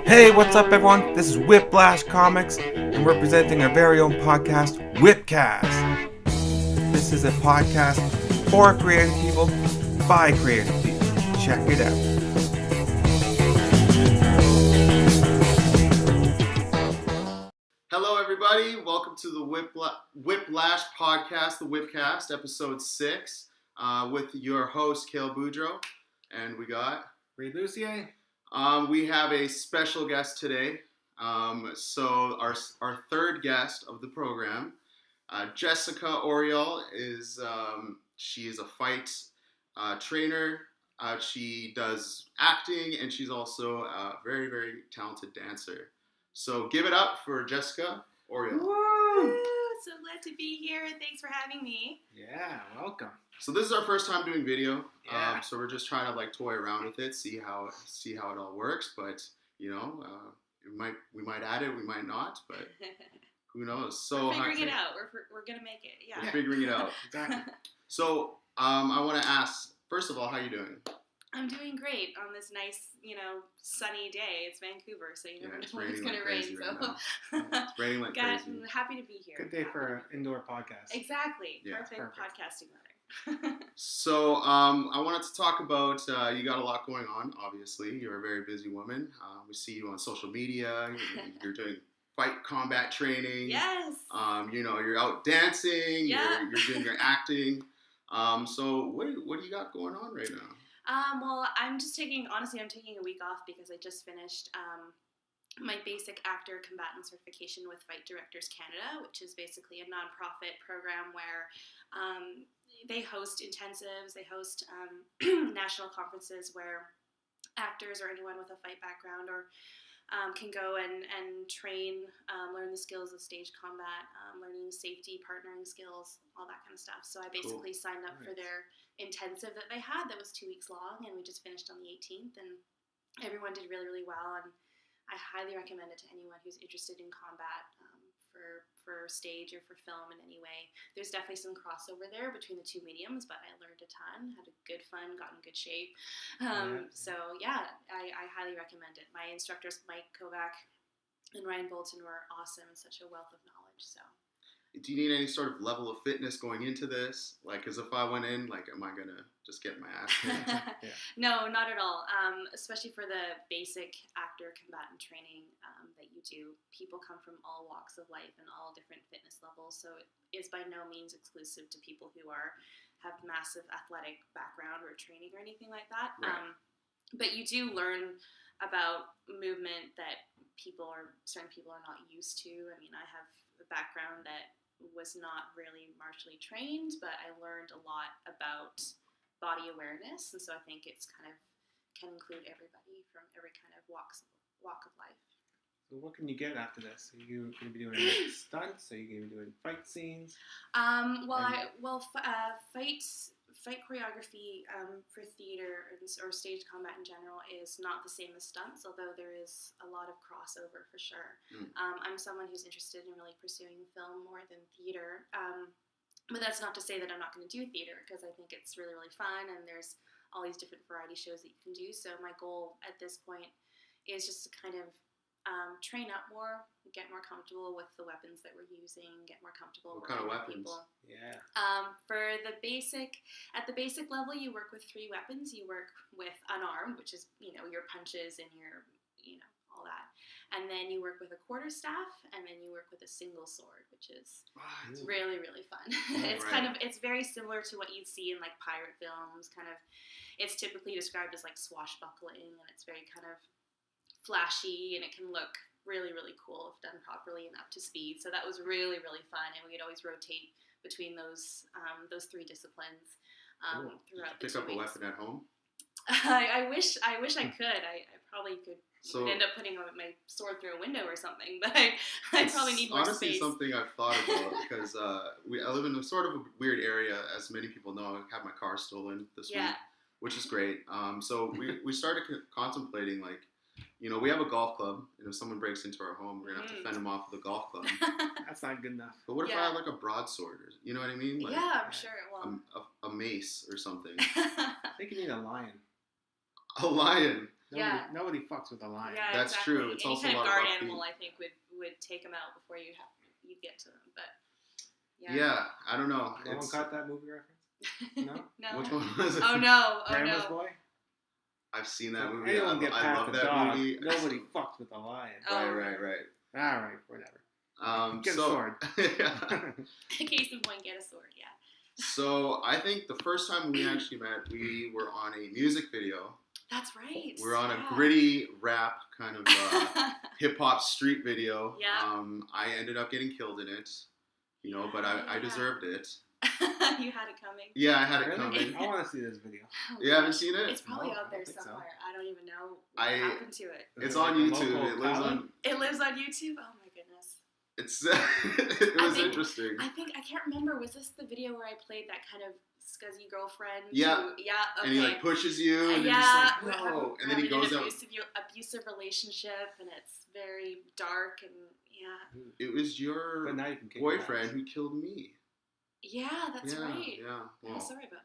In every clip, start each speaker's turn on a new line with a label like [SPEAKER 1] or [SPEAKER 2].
[SPEAKER 1] Hey, what's up, everyone? This is Whiplash Comics, and we're presenting our very own podcast, Whipcast. This is a podcast for creative people, by creative people. Check it out.
[SPEAKER 2] Hello, everybody. Welcome to the Whiplash Podcast, the Whipcast, episode 6, with your host, Cale Boudreau. And we got...
[SPEAKER 3] Reed Lucier.
[SPEAKER 2] We have a special guest today. So our third guest of the program, Jessica Oriol, she is a fight trainer. She does acting, and she's also a very, very talented dancer. So give it up for Jessica Oriol.
[SPEAKER 4] Woo! So glad to be here. Thanks for having me.
[SPEAKER 3] Yeah, welcome.
[SPEAKER 2] So this is our first time doing video.
[SPEAKER 3] Yeah.
[SPEAKER 2] So we're just trying to toy around with it, see how it all works. But we might add it, we might not. But who knows? So
[SPEAKER 4] we're figuring it out. We're gonna make it. Yeah.
[SPEAKER 2] We're figuring it out.
[SPEAKER 3] Exactly.
[SPEAKER 2] So I want to ask, first of all, how you doing?
[SPEAKER 4] I'm doing great on this nice, sunny day. It's Vancouver, so you never know when it's gonna rain. So
[SPEAKER 2] It's raining like crazy.
[SPEAKER 4] I'm happy to be here.
[SPEAKER 3] Good day for an indoor podcast.
[SPEAKER 4] Exactly.
[SPEAKER 2] Yeah.
[SPEAKER 4] Perfect podcasting weather.
[SPEAKER 2] So I wanted to talk about, you got a lot going on, obviously. You're a very busy woman. We see you on social media. You're doing fight combat training.
[SPEAKER 4] Yes.
[SPEAKER 2] You're out dancing.
[SPEAKER 4] Yeah.
[SPEAKER 2] You're doing your acting. So what do you got going on right now?
[SPEAKER 4] Well, I'm taking a week off because I just finished my basic actor combatant certification with Fight Directors Canada, which is basically a nonprofit program where they host intensives, they host national conferences where actors or anyone with a fight background can go and train, learn the skills of stage combat, learning safety, partnering skills, all that kind of stuff. So I basically signed up for their intensive that they had that was 2 weeks long, and we just finished on the 18th, and everyone did really, really well, and I highly recommend it to anyone who's interested in combat for stage or for film in any way. There's definitely some crossover there between the two mediums, but I learned a ton, had a good fun, got in good shape. So yeah, I highly recommend it. My instructors, Mike Kovac and Ryan Bolton, were awesome and such a wealth of knowledge. So.
[SPEAKER 2] Do you need any sort of level of fitness going into this? Because if I went in, am I going to just get my ass kicked?
[SPEAKER 3] Yeah.
[SPEAKER 4] No, not at all. Especially for the basic actor combatant training that you do. People come from all walks of life and all different fitness levels, so it is by no means exclusive to people who have massive athletic background or training or anything like that.
[SPEAKER 2] Right.
[SPEAKER 4] But you do learn about movement that certain people are not used to. I mean, I have a background that was not really martially trained, but I learned a lot about body awareness, and so I think it's kind of can include everybody from every kind of walk of life.
[SPEAKER 3] So what can you get after this? Are you going to be doing stunts? Are you going to be doing fight scenes?
[SPEAKER 4] Fight choreography for theater or stage combat in general is not the same as stunts, although there is a lot of crossover for sure. I'm someone who's interested in really pursuing film more than theater, but that's not to say that I'm not going to do theater, because I think it's really, really fun, and there's all these different variety shows that you can do. So my goal at this point is just to kind of train up more, get more comfortable with the weapons that we're using, get more comfortable
[SPEAKER 2] What kind of weapons?
[SPEAKER 4] people.
[SPEAKER 3] Yeah.
[SPEAKER 4] At the basic level, you work with 3 weapons. You work with unarmed, which is, your punches and your, all that. And then you work with a quarterstaff, and then you work with a single sword, which is really, really fun. It's very similar to what you'd see in pirate films. It's typically described as swashbuckling, and it's very kind of flashy, and it can look really, really cool if done properly and up to speed. So that was really, really fun, and we'd always rotate between those 3 disciplines throughout the 2 weeks.
[SPEAKER 2] Pick up a weapon at home?
[SPEAKER 4] I wish I could. I probably could end up putting my sword through a window or something, but I probably need more
[SPEAKER 2] honestly
[SPEAKER 4] space.
[SPEAKER 2] Something I've thought about, because I live in a sort of a weird area, as many people know. I had my car stolen this week, which is great. So we started contemplating, we have a golf club, and if someone breaks into our home, we're going to have to fend them off with a golf club.
[SPEAKER 3] That's not good enough.
[SPEAKER 2] But what if I had a broadsword, or, you know what I mean?
[SPEAKER 4] I'm sure. Well,
[SPEAKER 2] a mace or something.
[SPEAKER 3] I think you need a lion.
[SPEAKER 2] A lion.
[SPEAKER 3] Nobody fucks with a lion.
[SPEAKER 4] Yeah,
[SPEAKER 2] That's
[SPEAKER 4] exactly.
[SPEAKER 2] true. It's
[SPEAKER 4] Any
[SPEAKER 2] also
[SPEAKER 4] kind
[SPEAKER 2] a
[SPEAKER 4] of
[SPEAKER 2] lot
[SPEAKER 4] guard
[SPEAKER 2] of upbeat.
[SPEAKER 4] animal, I think, would take them out before you get to them. But
[SPEAKER 2] Yeah, I don't know.
[SPEAKER 3] No one caught that movie reference? No?
[SPEAKER 4] No.
[SPEAKER 2] Which one was it?
[SPEAKER 4] Oh no! Oh
[SPEAKER 3] Grandma's
[SPEAKER 4] no!
[SPEAKER 3] Boy?
[SPEAKER 2] I've seen that
[SPEAKER 3] So
[SPEAKER 2] movie.
[SPEAKER 3] anyone get
[SPEAKER 2] I
[SPEAKER 3] past
[SPEAKER 2] love
[SPEAKER 3] the
[SPEAKER 2] that
[SPEAKER 3] dog,
[SPEAKER 2] movie.
[SPEAKER 3] nobody fucked with a lion.
[SPEAKER 4] Oh.
[SPEAKER 2] Right.
[SPEAKER 3] Alright, whatever. Get a sword.
[SPEAKER 2] Yeah.
[SPEAKER 4] Case in point, get a sword. Yeah.
[SPEAKER 2] So I think the first time we actually met, we were on a music video.
[SPEAKER 4] That's right.
[SPEAKER 2] We're on
[SPEAKER 4] yeah.
[SPEAKER 2] a gritty rap kind of hip hop street video.
[SPEAKER 4] Yeah.
[SPEAKER 2] I ended up getting killed in it, but I
[SPEAKER 4] Yeah.
[SPEAKER 2] deserved it.
[SPEAKER 4] You had it coming.
[SPEAKER 2] Yeah, I had it
[SPEAKER 3] Really?
[SPEAKER 2] coming.
[SPEAKER 3] I want to see this video.
[SPEAKER 4] Oh,
[SPEAKER 2] You haven't seen it?
[SPEAKER 4] It's probably
[SPEAKER 3] No, I
[SPEAKER 4] out there
[SPEAKER 3] don't think so.
[SPEAKER 4] somewhere. I don't even know what
[SPEAKER 2] I-
[SPEAKER 4] happened to it.
[SPEAKER 3] Is
[SPEAKER 2] It's
[SPEAKER 3] it
[SPEAKER 2] on
[SPEAKER 3] like a
[SPEAKER 2] YouTube.
[SPEAKER 3] local
[SPEAKER 2] It lives
[SPEAKER 3] talent?
[SPEAKER 2] on.
[SPEAKER 4] It lives on YouTube. Oh my goodness.
[SPEAKER 2] It's it was
[SPEAKER 4] think-
[SPEAKER 2] interesting.
[SPEAKER 4] I can't remember. Was this the video where I played that kind of scuzzy girlfriend?
[SPEAKER 2] Yeah.
[SPEAKER 4] Yeah. Okay.
[SPEAKER 2] And he like pushes you, and
[SPEAKER 4] yeah.
[SPEAKER 2] you're just like,
[SPEAKER 4] we're
[SPEAKER 2] no. And then he
[SPEAKER 4] having
[SPEAKER 2] goes
[SPEAKER 4] an
[SPEAKER 2] out.
[SPEAKER 4] abusive relationship, and it's very dark, and yeah.
[SPEAKER 2] It was your
[SPEAKER 3] But now you can kick
[SPEAKER 2] boyfriend who killed me.
[SPEAKER 4] Yeah, that's
[SPEAKER 2] yeah,
[SPEAKER 4] right.
[SPEAKER 2] Yeah.
[SPEAKER 4] I'm
[SPEAKER 2] Well,
[SPEAKER 4] sorry about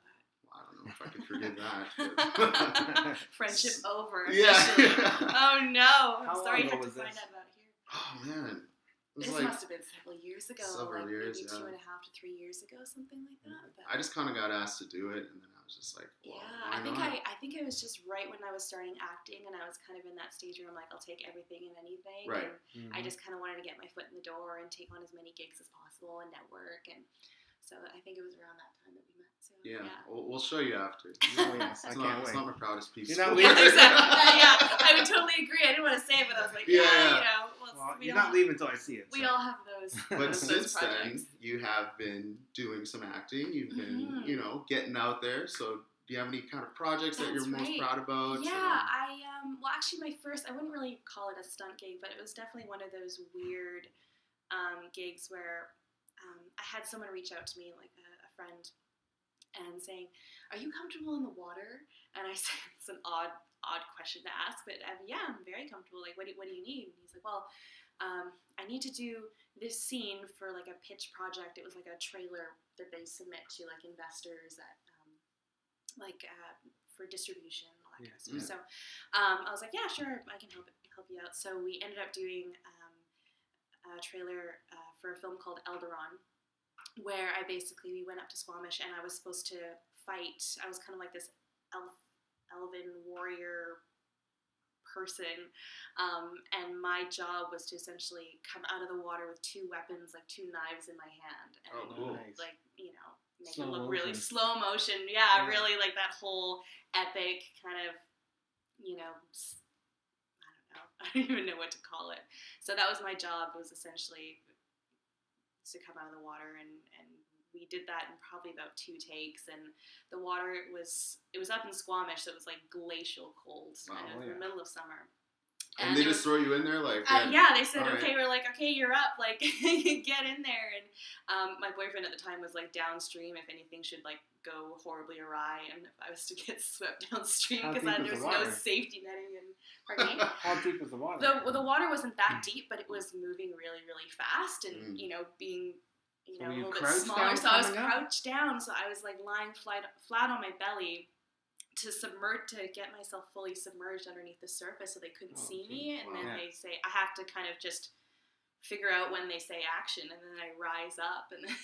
[SPEAKER 2] I don't know if I can forgive that.
[SPEAKER 4] that. Friendship over.
[SPEAKER 2] Yeah.
[SPEAKER 4] officially. Oh no! I'm
[SPEAKER 3] How
[SPEAKER 4] sorry you
[SPEAKER 3] long
[SPEAKER 4] had
[SPEAKER 3] ago
[SPEAKER 4] to
[SPEAKER 3] was
[SPEAKER 4] find
[SPEAKER 3] this?
[SPEAKER 4] out about it here.
[SPEAKER 2] Oh man, it was
[SPEAKER 4] This
[SPEAKER 2] like
[SPEAKER 4] must have been several years ago.
[SPEAKER 2] several years,
[SPEAKER 4] maybe
[SPEAKER 2] yeah.
[SPEAKER 4] 2.5 to 3 years ago, something like that. But
[SPEAKER 2] I just kind of got asked to do it, and then I was just like, well,
[SPEAKER 4] yeah,
[SPEAKER 2] why
[SPEAKER 4] I think I was just right when I was starting acting, and I was kind of in that stage where I'm like, I'll take everything and anything.
[SPEAKER 2] Right.
[SPEAKER 4] And I just kind of wanted to get my foot in the door and take on as many gigs as possible and network, and so I think it was around that time that we met. So
[SPEAKER 2] Yeah, we'll show you after.
[SPEAKER 3] Oh, yes, I
[SPEAKER 2] It's
[SPEAKER 3] can't
[SPEAKER 2] not, it's
[SPEAKER 3] wait.
[SPEAKER 2] not my proudest piece.
[SPEAKER 3] You're not
[SPEAKER 4] Yeah,
[SPEAKER 3] leaving.
[SPEAKER 4] exactly. Yeah, I would totally agree. I didn't want to say it, but I was like,
[SPEAKER 2] Yeah.
[SPEAKER 3] Well,
[SPEAKER 4] we
[SPEAKER 3] you're
[SPEAKER 4] all
[SPEAKER 3] not leaving until I see it.
[SPEAKER 4] We
[SPEAKER 3] so.
[SPEAKER 4] all have those.
[SPEAKER 2] But
[SPEAKER 4] those
[SPEAKER 2] since then,
[SPEAKER 4] projects.
[SPEAKER 2] you have been doing some acting. You've been,
[SPEAKER 4] Mhm.
[SPEAKER 2] getting out there. So, do you have any kind of projects that
[SPEAKER 4] That's
[SPEAKER 2] you're most
[SPEAKER 4] right.
[SPEAKER 2] proud about?
[SPEAKER 4] Yeah, well, actually, my first, I wouldn't really call it a stunt gig, but it was definitely one of those weird gigs where I had someone reach out to me, like a friend, and saying, "Are you comfortable in the water?" And I said, it's an odd question to ask, but yeah, I'm very comfortable. Like, what do you need? And he's like, well, I need to do this scene for like a pitch project. It was like a trailer that they submit to like investors at for distribution, all that kind of stuff.
[SPEAKER 2] Yeah.
[SPEAKER 4] So I was like, yeah, sure, I can help you out. So we ended up doing a trailer for a film called Elderon, where we went up to Squamish, and I was supposed to fight. I was kind of like this elven warrior person, and my job was to essentially come out of the water with two weapons, like two knives in my hand, and
[SPEAKER 2] Oh, cool.
[SPEAKER 3] Nice.
[SPEAKER 4] like make
[SPEAKER 3] Slow
[SPEAKER 4] it look really
[SPEAKER 3] motion.
[SPEAKER 4] slow motion.
[SPEAKER 3] Yeah.
[SPEAKER 4] Really like that whole epic kind of, I don't even know what to call it. So that was my job, was essentially to come out of the water, and we did that in probably about 2 takes, and the water it was up in Squamish, so it was like glacial cold,
[SPEAKER 2] Wow,
[SPEAKER 4] and it was in the middle of summer.
[SPEAKER 2] And they just throw you in there, like.
[SPEAKER 4] They said,
[SPEAKER 2] all right.
[SPEAKER 4] okay, we're like, okay, you're up, like, get in there. And my boyfriend at the time was like downstream if anything should like go horribly awry, and if I was to get swept downstream
[SPEAKER 3] How
[SPEAKER 4] because
[SPEAKER 3] deep
[SPEAKER 4] there
[SPEAKER 3] is
[SPEAKER 4] was
[SPEAKER 3] the
[SPEAKER 4] no
[SPEAKER 3] water?
[SPEAKER 4] safety netting. And pardon me.
[SPEAKER 3] How deep is the water?
[SPEAKER 4] The water wasn't that deep, but it was moving really, really fast, and being
[SPEAKER 3] So
[SPEAKER 4] a
[SPEAKER 3] you
[SPEAKER 4] little bit
[SPEAKER 3] crouched
[SPEAKER 4] smaller.
[SPEAKER 3] down
[SPEAKER 4] So I was
[SPEAKER 3] coming up?
[SPEAKER 4] crouched down, so I was like lying flat on my belly to get myself fully submerged underneath the surface so they couldn't
[SPEAKER 3] Oh,
[SPEAKER 4] see
[SPEAKER 3] geez.
[SPEAKER 4] me. And
[SPEAKER 2] Wow.
[SPEAKER 4] then they say, I have to kind of just figure out when they say action, and then I rise up, and then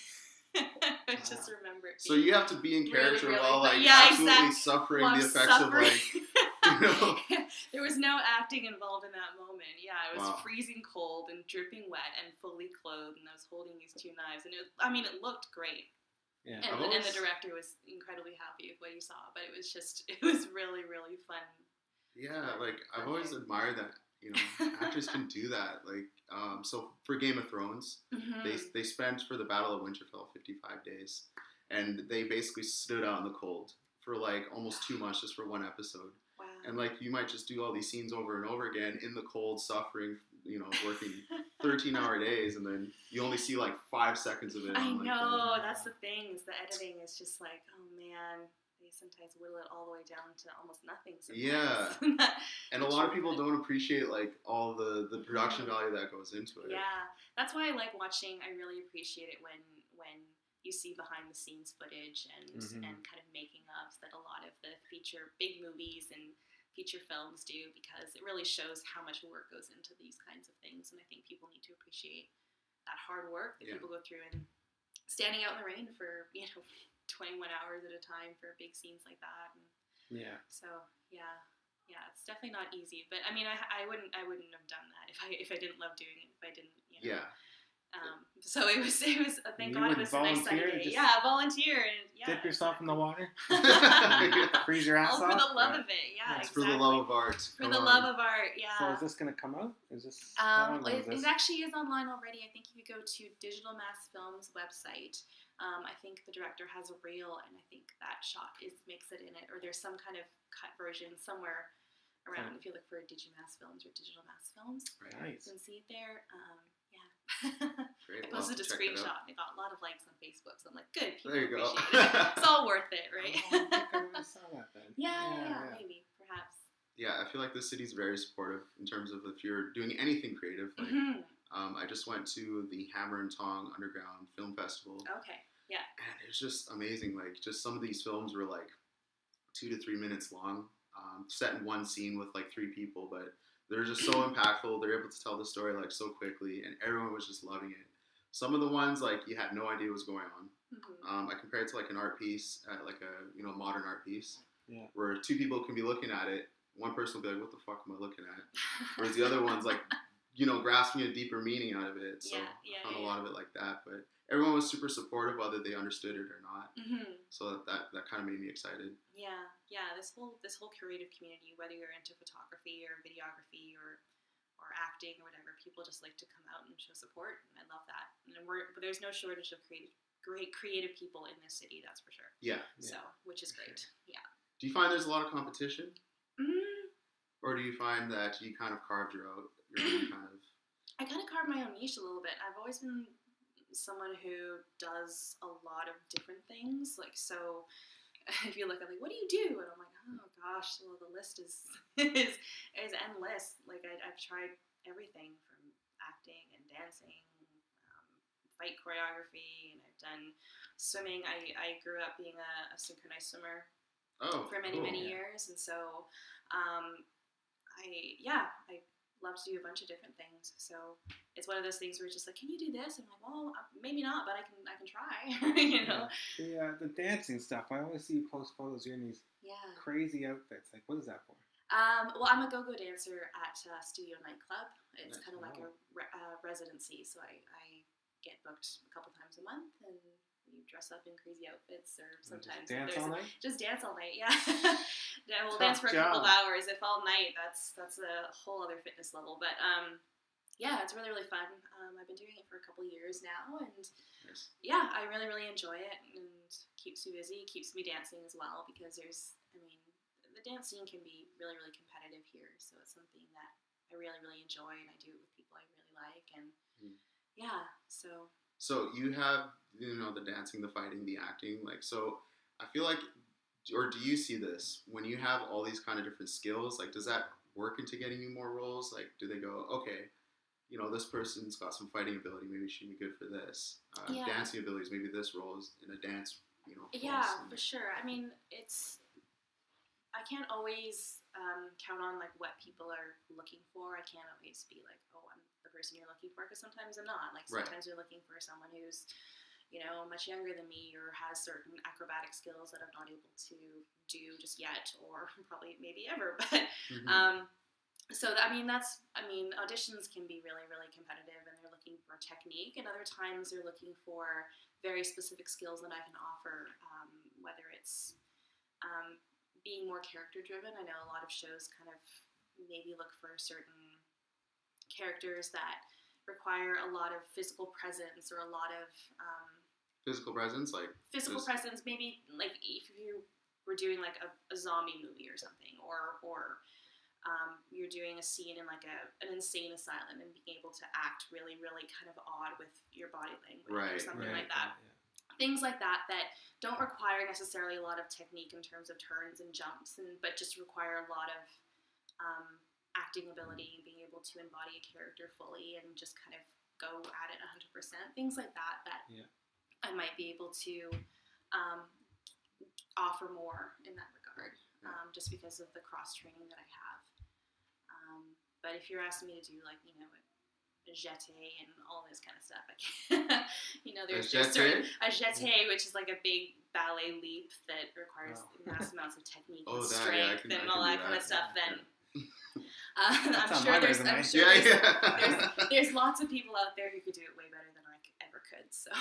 [SPEAKER 4] I just remember it
[SPEAKER 2] So
[SPEAKER 4] being
[SPEAKER 2] you have to be in character
[SPEAKER 4] really
[SPEAKER 2] while
[SPEAKER 4] fun.
[SPEAKER 2] like
[SPEAKER 4] Yeah,
[SPEAKER 2] absolutely
[SPEAKER 4] exact-
[SPEAKER 2] suffering
[SPEAKER 4] while
[SPEAKER 2] the
[SPEAKER 4] I'm
[SPEAKER 2] effects
[SPEAKER 4] suffering.
[SPEAKER 2] of like.
[SPEAKER 4] There was no acting involved in that moment. Yeah, I was
[SPEAKER 2] Wow.
[SPEAKER 4] freezing cold and dripping wet and fully clothed, and I was holding these two knives, and it looked great.
[SPEAKER 3] Yeah.
[SPEAKER 4] And,
[SPEAKER 2] I've
[SPEAKER 4] and
[SPEAKER 2] always-
[SPEAKER 4] the director was incredibly happy with what he saw, but it was really, really fun.
[SPEAKER 2] Yeah, like I've always admired that actors can do that. Like, so for Game of Thrones, they spent for the Battle of Winterfell 55 days, and they basically stood out in the cold for like almost 2 months just for one episode.
[SPEAKER 4] Wow.
[SPEAKER 2] And like you might just do all these scenes over and over again in the cold, suffering, working 13-hour days, and then you only see like 5 seconds of it.
[SPEAKER 4] I
[SPEAKER 2] on, like,
[SPEAKER 4] know, that's the thing, is the editing is just like, oh man, they sometimes whittle it all the way down to almost nothing sometimes.
[SPEAKER 2] Yeah. And a lot of people don't appreciate like all the production value that goes into it.
[SPEAKER 4] Yeah, that's why I like watching. I really appreciate it when you see behind the scenes footage and kind of making ofs that a lot of the big movies and feature films do, because it really shows how much work goes into these kinds of things, and I think people need to appreciate that hard work that people go through, and standing out in the rain for 21 hours at a time for big scenes like that. And so it's definitely not easy, but I mean, I wouldn't have done that if I didn't love doing it, if I didn't so it was thank God it was a nice sunny day. Volunteer and
[SPEAKER 3] dip yourself in the water. Freeze your ass
[SPEAKER 4] all
[SPEAKER 3] off.
[SPEAKER 4] For the love of it,
[SPEAKER 2] It's
[SPEAKER 4] exactly.
[SPEAKER 2] for the love of art.
[SPEAKER 4] For the love of art,
[SPEAKER 3] So is this going to come out? Is this?
[SPEAKER 4] It actually is online already. I think if you go to Digital Mass Films website, I think the director has a reel, and I think that shot makes it in it, or there's some kind of cut version somewhere around. If you look for Digimass Films or Digital Mass Films,
[SPEAKER 3] nice.
[SPEAKER 4] You can see it there.
[SPEAKER 2] Great.
[SPEAKER 4] I posted a screenshot and it got a lot of likes on Facebook, so I'm like, good, people
[SPEAKER 2] There you go.
[SPEAKER 4] appreciate it. It's all worth it, right?
[SPEAKER 3] I think I really saw that then.
[SPEAKER 4] Yeah, maybe, perhaps.
[SPEAKER 2] Yeah, I feel like the city's very supportive in terms of if you're doing anything creative. Like, I just went to the Hammer and Tong Underground Film Festival.
[SPEAKER 4] Okay, yeah.
[SPEAKER 2] And it was just amazing. Like, just some of these films were like 2 to 3 minutes long, set in one scene with like 3 people, but they're just so impactful. They're able to tell the story like so quickly, and everyone was just loving it. Some of the ones like you had no idea what was going on. I compared it to like an art piece, like a modern art piece, where 2 people can be looking at it. One person will be like, "What the fuck am I looking at?" Whereas the other one's like, grasping a deeper meaning out of it. So I found a lot of it like that. But everyone was super supportive, whether they understood it or not. So that kind of made me excited.
[SPEAKER 4] Yeah. This whole creative community, whether you're into photography or videography or acting or whatever, people just like to come out and show support, and I love that. And but there's no shortage of great creative people in this city, that's for sure. So, which is great. Yeah.
[SPEAKER 2] Do you find there's a lot of competition? Or do you find that you kind of carved your own kind of...
[SPEAKER 4] I kind of carved my own niche a little bit. I've always been someone who does a lot of different things. Like, so if you look at like, what do you do? And I'm like, oh gosh, well, the list is endless. Like, I've tried everything from acting and dancing, fight choreography, and I've done swimming. I grew up being a synchronized swimmer for many years, and so I love to do a bunch of different things. So it's one of those things where it's just like, can you do this? And I'm like, well, maybe not, but I can try.
[SPEAKER 3] The dancing stuff. I always see you post photos. You're in these crazy outfits. Like, what is that for?
[SPEAKER 4] Well, I'm a go-go dancer at Studio Nightclub. It's kind of like a residency, so I get booked a couple times a month, and you dress up in crazy outfits, or sometimes
[SPEAKER 3] just dance all night.
[SPEAKER 4] Just dance all night, yeah. We'll dance for a couple of hours. If all night, that's a whole other fitness level. But it's really, really fun. I've been doing it for a couple years now, and I really, really enjoy it, and keeps me busy, keeps me dancing as well, because the dance scene can be really, really competitive here, so it's something that I really, really enjoy, and I do it with people I really like, and
[SPEAKER 2] So you have, the dancing, the fighting, the acting, like, so I feel like, or do you see this, when you have all these kind of different skills, like, does that work into getting you more roles? Like, do they go, okay, this person's got some fighting ability, maybe she'd be good for this. Dancing abilities, maybe this role is in a dance,
[SPEAKER 4] for sure. I mean, I can't always count on like what people are looking for. I can't always be like, oh, I'm the person you're looking for, because sometimes I'm not. Like, sometimes you're looking for someone who's much younger than me, or has certain acrobatic skills that I'm not able to do just yet, or probably maybe ever. But auditions can be really, really competitive, and they're looking for technique, and other times they're looking for very specific skills that I can offer, whether it's being more character driven. I know a lot of shows kind of maybe look for certain characters that require a lot of physical presence, or a lot of
[SPEAKER 2] physical presence,
[SPEAKER 4] presence, maybe like if you were doing like a zombie movie or something, or you're doing a scene in like an insane asylum, and being able to act really, really kind of odd with your body language, or something like that. Things like that don't require necessarily a lot of technique in terms of turns and jumps, but just require a lot of acting ability, and being able to embody a character fully, and just kind of go at it 100%. Things like that I might be able to offer more in that regard. just because of the cross training that I have. But if you're asking me to do like, you know, a jeté and all this kind of stuff, I can't. You know, there's a jeté, which is like a big ballet leap that requires massive amounts of technique and strength and all that kind of stuff. Then I'm sure there's lots of people out there who could do it way better than I ever could. So,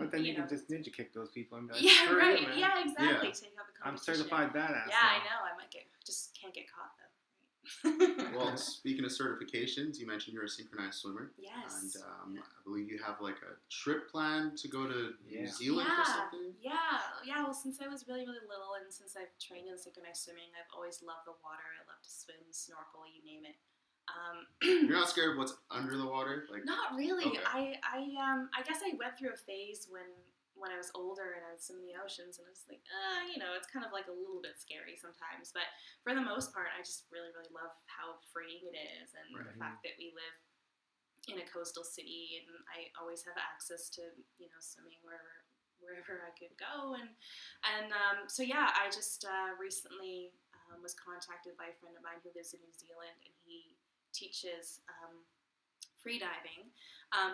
[SPEAKER 3] but then you can just ninja kick those people and be like,
[SPEAKER 4] yeah, right,
[SPEAKER 3] you,
[SPEAKER 4] yeah, exactly. Take out the competition.
[SPEAKER 3] I'm certified badass.
[SPEAKER 4] Yeah, I know. I might just can't get caught though.
[SPEAKER 2] Well, speaking of certifications, you mentioned you're a synchronized swimmer.
[SPEAKER 4] Yes.
[SPEAKER 2] And I believe you have like a trip plan to go to New Zealand or something?
[SPEAKER 4] Yeah. Well, since I was really, really little and since I've trained in synchronized swimming, I've always loved the water. I love to swim, snorkel, you name it.
[SPEAKER 2] You're not scared of what's under the water? Like,
[SPEAKER 4] not really.
[SPEAKER 2] Okay.
[SPEAKER 4] I guess I went through a phase when I was older and I was swimming in the oceans, and it's like, you know, it's kind of like a little bit scary sometimes. But for the most part, I just really, really love how freeing it is, and the fact that we live in a coastal city, and I always have access to, you know, swimming wherever I could go, and so yeah, I just recently was contacted by a friend of mine who lives in New Zealand, and he teaches free diving,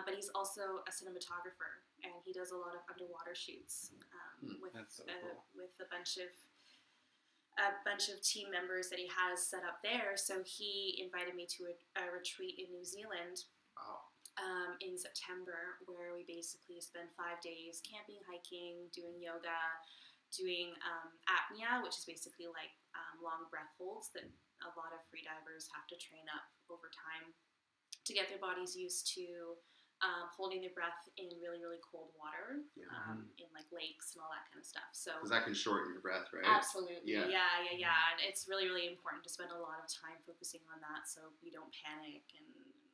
[SPEAKER 4] but he's also a cinematographer, and he does a lot of underwater shoots with a bunch of team members that he has set up there. So he invited me to a retreat in New Zealand in September, where we basically spend 5 days camping, hiking, doing yoga, doing apnea, which is basically like long breath holds that a lot of free divers have to train up over time to get their bodies used to holding their breath in really, really cold water, in like lakes and all that kind of stuff. So
[SPEAKER 2] because that can shorten your breath, right?
[SPEAKER 4] Absolutely. Yeah. And it's really, really important to spend a lot of time focusing on that so you don't panic and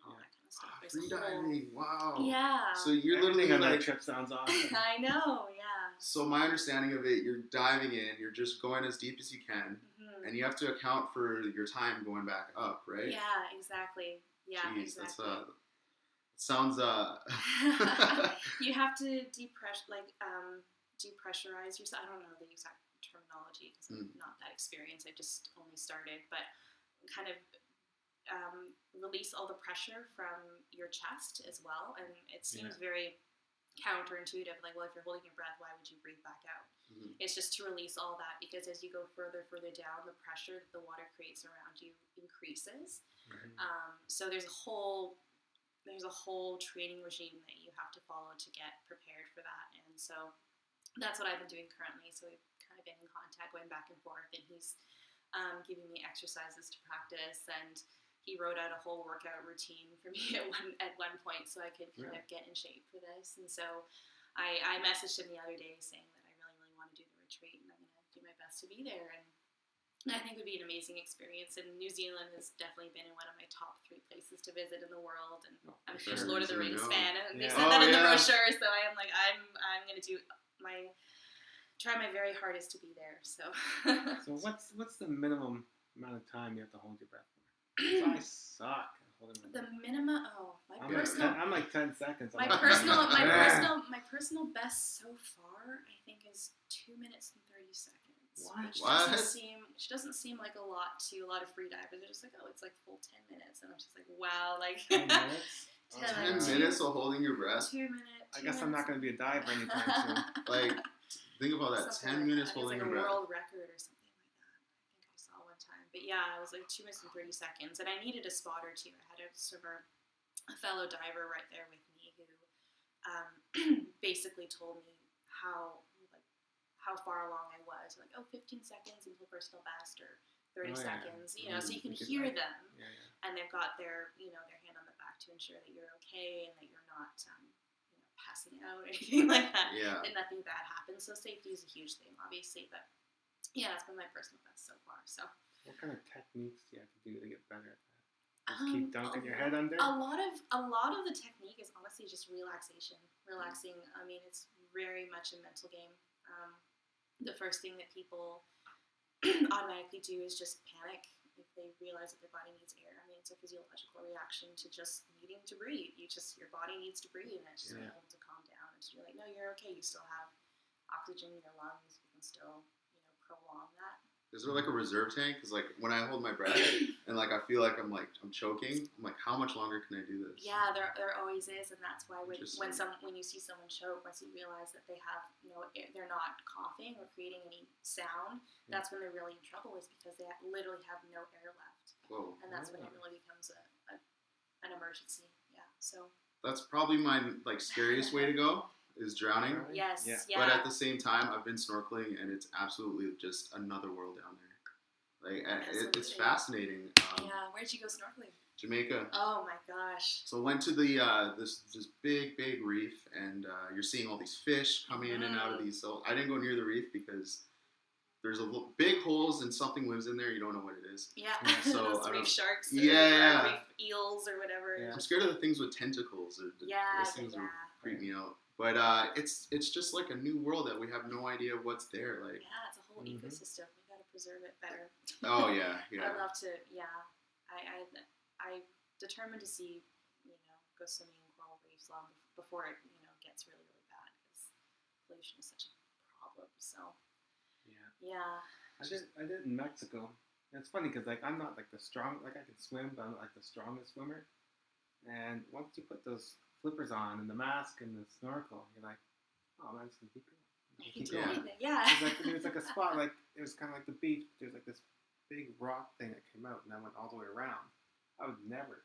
[SPEAKER 4] all that kind of stuff.
[SPEAKER 2] Free diving, wow.
[SPEAKER 4] Yeah.
[SPEAKER 2] So you're literally
[SPEAKER 3] on
[SPEAKER 2] like,
[SPEAKER 3] that trip sounds awesome.
[SPEAKER 4] I know, yeah.
[SPEAKER 2] So my understanding of it, you're diving in, you're just going as deep as you can, and you have to account for your time going back up, right?
[SPEAKER 4] Yeah, exactly. Yeah,
[SPEAKER 2] Jeez,
[SPEAKER 4] exactly.
[SPEAKER 2] That's sounds
[SPEAKER 4] You have to depressurize yourself. I don't know the exact terminology because I'm not that experienced. I just only started, but kind of release all the pressure from your chest as well. And it seems very counterintuitive. Like, well, if you're holding your breath, why would you breathe back out? It's just to release all that, because as you go further down, the pressure that the water creates around you increases. So there's a whole training regime that you have to follow to get prepared for that. And so that's what I've been doing currently. So we've kind of been in contact, going back and forth, and he's giving me exercises to practice, and he wrote out a whole workout routine for me at one point so I could kind of get in shape for this. And so I messaged him the other day saying that I really, really want to do the retreat, and I'm going to do my best to be there. And I think it would be an amazing experience, and New Zealand has definitely been in one of my top 3 places to visit in the world, and I'm a huge Lord of the Rings fan, and they said that in the brochure, so I am like, I'm going to try my very hardest to be there, so.
[SPEAKER 3] So what's the minimum amount of time you have to hold your breath for? I suck at holding my breath.
[SPEAKER 4] The minimum,
[SPEAKER 3] I'm like 10 seconds.
[SPEAKER 4] My personal best so far, I think, is 2 minutes and 30 seconds.
[SPEAKER 2] What?
[SPEAKER 4] Which doesn't seem like a lot to a lot of free divers. They're just like, oh, it's like full 10 minutes. And I'm just like, wow, like
[SPEAKER 3] 10 minutes?
[SPEAKER 2] 10 minutes of holding your breath?
[SPEAKER 4] 2 minutes.
[SPEAKER 3] I guess I'm not going to be a diver anytime soon.
[SPEAKER 2] Like, think about that. 10 minutes holding your breath.
[SPEAKER 4] It's like a world record or something like that. I think I saw one time. But yeah, it was like 2 minutes and 30 seconds. And I needed a spotter too. I had a swimmer, a fellow diver right there with me who basically told me how far along I was. Like, 15 seconds until personal best, or 30 seconds, you know, so you can hear them. And they've got their hand on the back to ensure that you're okay and that you're not, passing out or anything like that.
[SPEAKER 2] Yeah.
[SPEAKER 4] And nothing bad happens. So safety is a huge thing, obviously, but yeah, that's been my personal best so far. So.
[SPEAKER 3] What kind of techniques do you have to do to get better at that? Just keep dunking your head under?
[SPEAKER 4] A lot of the technique is honestly just relaxation. Relaxing. I mean, it's very much a mental game. The first thing that people automatically do is just panic if they realize that their body needs air. I mean, it's a physiological reaction to just needing to breathe. Your body needs to breathe, and it's just being able to calm down and just be like, no, you're okay. You still have oxygen in your lungs. You can still, prolong that.
[SPEAKER 2] Is there like a reserve tank? Because like when I hold my breath and like I feel like I'm choking, I'm like, how much longer can I do this?
[SPEAKER 4] Yeah, there always is, and that's why when
[SPEAKER 2] Interesting.
[SPEAKER 4] when you see someone choke, once you realize that they have they're not coughing or creating any sound, that's when they're really in trouble, is because they literally have no air left.
[SPEAKER 2] Whoa.
[SPEAKER 4] And that's when it really becomes an emergency. Yeah, so.
[SPEAKER 2] That's probably my like scariest way to go, is drowning.
[SPEAKER 4] Yes,
[SPEAKER 3] Yeah.
[SPEAKER 4] yeah.
[SPEAKER 2] But at the same time, I've been snorkeling, and it's absolutely just another world down there. Like it's fascinating.
[SPEAKER 4] Yeah, where'd you go snorkeling?
[SPEAKER 2] Jamaica.
[SPEAKER 4] Oh my gosh.
[SPEAKER 2] So went to the this big reef, and you're seeing all these fish coming in and out of these. So I didn't go near the reef because there's big holes and something lives in there. You don't know what it is.
[SPEAKER 4] Yeah.
[SPEAKER 2] So
[SPEAKER 4] those reef sharks.
[SPEAKER 2] Yeah.
[SPEAKER 4] Reef eels or whatever.
[SPEAKER 3] Yeah.
[SPEAKER 2] I'm scared of the things with tentacles. Those things would creep me out. But it's just like a new world that we have no idea what's there. Like.
[SPEAKER 4] Yeah, it's a whole ecosystem. We gotta preserve it better.
[SPEAKER 2] Oh yeah.
[SPEAKER 4] I'd love to. Yeah, I determined to see, go swimming in coral reefs long before it, gets really bad, because pollution is such a problem. So. Yeah.
[SPEAKER 3] I did in Mexico. And it's funny because like I'm not like the strong, like I can swim, but I'm not like the strongest swimmer. And once you put those flippers on and the mask and the snorkel, you're like, oh man, I'm just gonna keep going.
[SPEAKER 4] Keep doing it. Yeah.
[SPEAKER 3] There's like a spot, like it was kind of like the beach. There's like this big rock thing that came out, and I went all the way around. I would never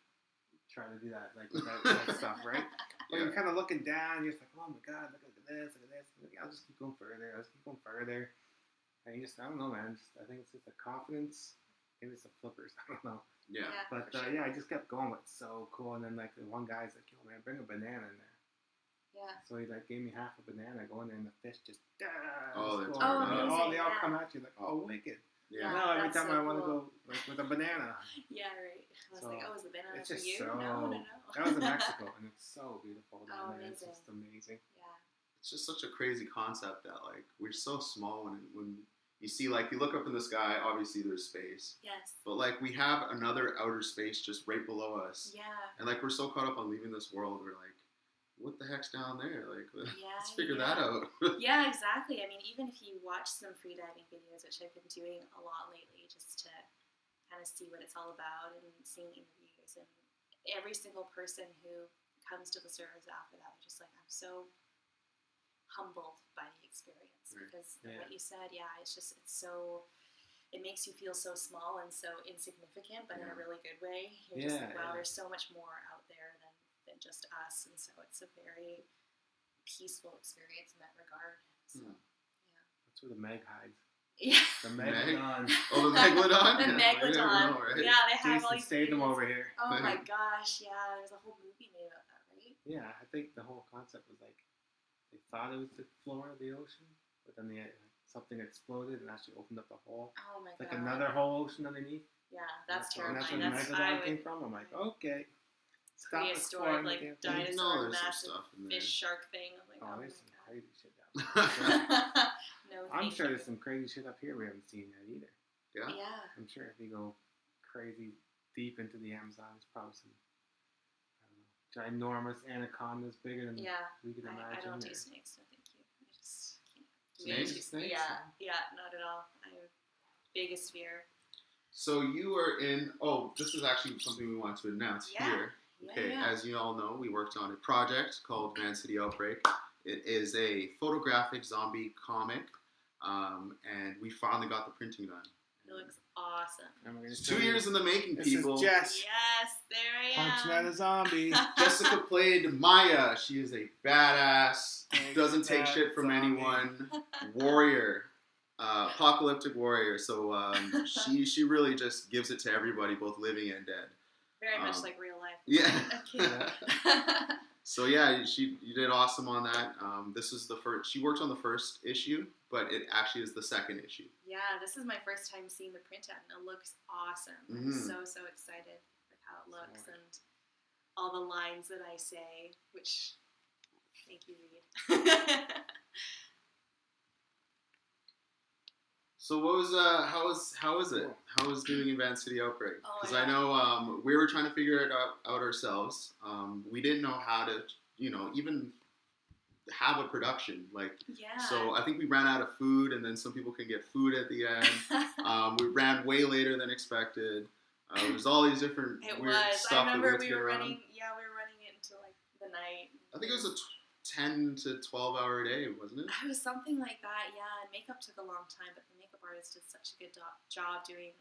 [SPEAKER 3] try to do that, like without that stuff, right? But you're kind of looking down. You're just like, oh my god, look at this, look at this. I'll just keep going further. I'll just keep going further. And I don't know, man. I think it's just a confidence. Maybe it's the flippers. I don't know.
[SPEAKER 2] Yeah.
[SPEAKER 3] But I just kept going. It's so cool. And then like the one guy's like, yo, man, bring a banana in there.
[SPEAKER 4] Yeah.
[SPEAKER 3] So he like gave me half a banana. I go in there and the fish just.
[SPEAKER 2] That's
[SPEAKER 3] they all come at you like, oh, wicked.
[SPEAKER 2] Yeah.
[SPEAKER 3] Now every time I want to
[SPEAKER 4] cool.
[SPEAKER 3] go like with a banana.
[SPEAKER 4] Yeah, right. I was like, is the banana
[SPEAKER 3] it's
[SPEAKER 4] for
[SPEAKER 3] just
[SPEAKER 4] you?
[SPEAKER 3] so.
[SPEAKER 4] No.
[SPEAKER 3] That was in Mexico, and it's so beautiful down there.
[SPEAKER 4] Amazing.
[SPEAKER 3] It's just amazing.
[SPEAKER 4] Yeah.
[SPEAKER 2] It's just such a crazy concept that like we're so small when you see, like, you look up in the sky, obviously there's space.
[SPEAKER 4] Yes.
[SPEAKER 2] But like we have another outer space just right below us.
[SPEAKER 4] Yeah.
[SPEAKER 2] And like we're so caught up on leaving this world, we're like, what the heck's down there? Like, let's figure that out.
[SPEAKER 4] Yeah, exactly. I mean, even if you watch some freediving videos, which I've been doing a lot lately, just to kind of see what it's all about, and seeing interviews, and every single person who comes to the surface after that, just like, I'm so humbled by the experience, because what you said, it makes you feel so small and so insignificant, but in a really good way. You're just like, wow, there's so much more out there than just us, and so it's a very peaceful experience in that regard. So,
[SPEAKER 3] That's where the Meg hides.
[SPEAKER 4] Yeah.
[SPEAKER 3] The Megalodon.
[SPEAKER 2] Oh, the Megalodon?
[SPEAKER 4] The Megalodon.
[SPEAKER 2] Know, right?
[SPEAKER 4] Yeah, they have
[SPEAKER 3] Jason
[SPEAKER 4] all these
[SPEAKER 3] Statham
[SPEAKER 4] videos.
[SPEAKER 3] over here.
[SPEAKER 4] Oh my gosh, yeah, there's a whole movie made about that, right?
[SPEAKER 3] Yeah, I think the whole concept was like they thought it was the floor of the ocean, but then something exploded and actually opened up the hole.
[SPEAKER 4] Oh my
[SPEAKER 3] Like
[SPEAKER 4] god.
[SPEAKER 3] another whole ocean underneath.
[SPEAKER 4] Yeah, that's
[SPEAKER 3] And
[SPEAKER 4] terrifying.
[SPEAKER 3] that's where the Megalodon came from. I'm like, okay. Stop
[SPEAKER 4] Prehistoric,
[SPEAKER 3] exploring.
[SPEAKER 4] like
[SPEAKER 3] the damn thing.
[SPEAKER 4] dinosaur,
[SPEAKER 2] there's some
[SPEAKER 4] massive
[SPEAKER 2] stuff in there.
[SPEAKER 4] fish shark thing. I'm like,
[SPEAKER 3] Oh,
[SPEAKER 4] oh
[SPEAKER 3] there's
[SPEAKER 4] my
[SPEAKER 3] some
[SPEAKER 4] god.
[SPEAKER 3] crazy shit down there.
[SPEAKER 4] No,
[SPEAKER 3] I'm
[SPEAKER 4] thank
[SPEAKER 3] sure
[SPEAKER 4] you.
[SPEAKER 3] there's some crazy shit up here we haven't seen yet either.
[SPEAKER 2] Yeah?
[SPEAKER 4] Yeah.
[SPEAKER 3] I'm sure if you go crazy deep into the Amazon, there's probably some, I don't know, ginormous anacondas bigger than we could imagine.
[SPEAKER 4] I don't do
[SPEAKER 3] or-
[SPEAKER 4] snakes, no thank you. I just can't.
[SPEAKER 2] Snakes?
[SPEAKER 4] Yeah, not at all. I'm biggest fear.
[SPEAKER 2] So you were in, this is actually something we want to announce here. Okay,
[SPEAKER 4] Yeah.
[SPEAKER 2] as you all know, we worked on a project called Van City Outbreak. It is a photographic zombie comic, and we finally got the printing done.
[SPEAKER 4] It looks awesome.
[SPEAKER 2] It's 2 years in the making,
[SPEAKER 3] This
[SPEAKER 2] people.
[SPEAKER 3] is Jess
[SPEAKER 4] Yes, there I am.
[SPEAKER 3] punching out a zombie.
[SPEAKER 2] Jessica played Maya. She is a badass, doesn't take shit from
[SPEAKER 3] zombie.
[SPEAKER 2] anyone, warrior, apocalyptic warrior. So she really just gives it to everybody, both living and dead.
[SPEAKER 4] Very much like real life.
[SPEAKER 2] Yeah.
[SPEAKER 4] Okay.
[SPEAKER 2] So yeah, you did awesome on that. This is the first. She worked on the first issue, but it actually is the second issue.
[SPEAKER 4] Yeah, this is my first time seeing the print out, and it looks awesome.
[SPEAKER 2] Mm-hmm.
[SPEAKER 4] I'm so excited with how it looks and all the lines that I say, which make you read.
[SPEAKER 2] So what was how is it? How was doing in Van City Outbreak?
[SPEAKER 4] Oh,
[SPEAKER 2] Because
[SPEAKER 4] yeah.
[SPEAKER 2] I know we were trying to figure it out ourselves. We didn't know how to, even have a production. Like,
[SPEAKER 4] Yeah.
[SPEAKER 2] so I think we ran out of food, and then some people can get food at the end. We ran way later than expected. There's all these different weird stuff.
[SPEAKER 4] I remember
[SPEAKER 2] that we
[SPEAKER 4] we were
[SPEAKER 2] around.
[SPEAKER 4] running. Yeah, we were running it into like the night.
[SPEAKER 2] I think it was a 10 to 12 hour day, wasn't it?
[SPEAKER 4] It was something like that. Yeah, and makeup took a long time, but the makeup artist did such a good job doing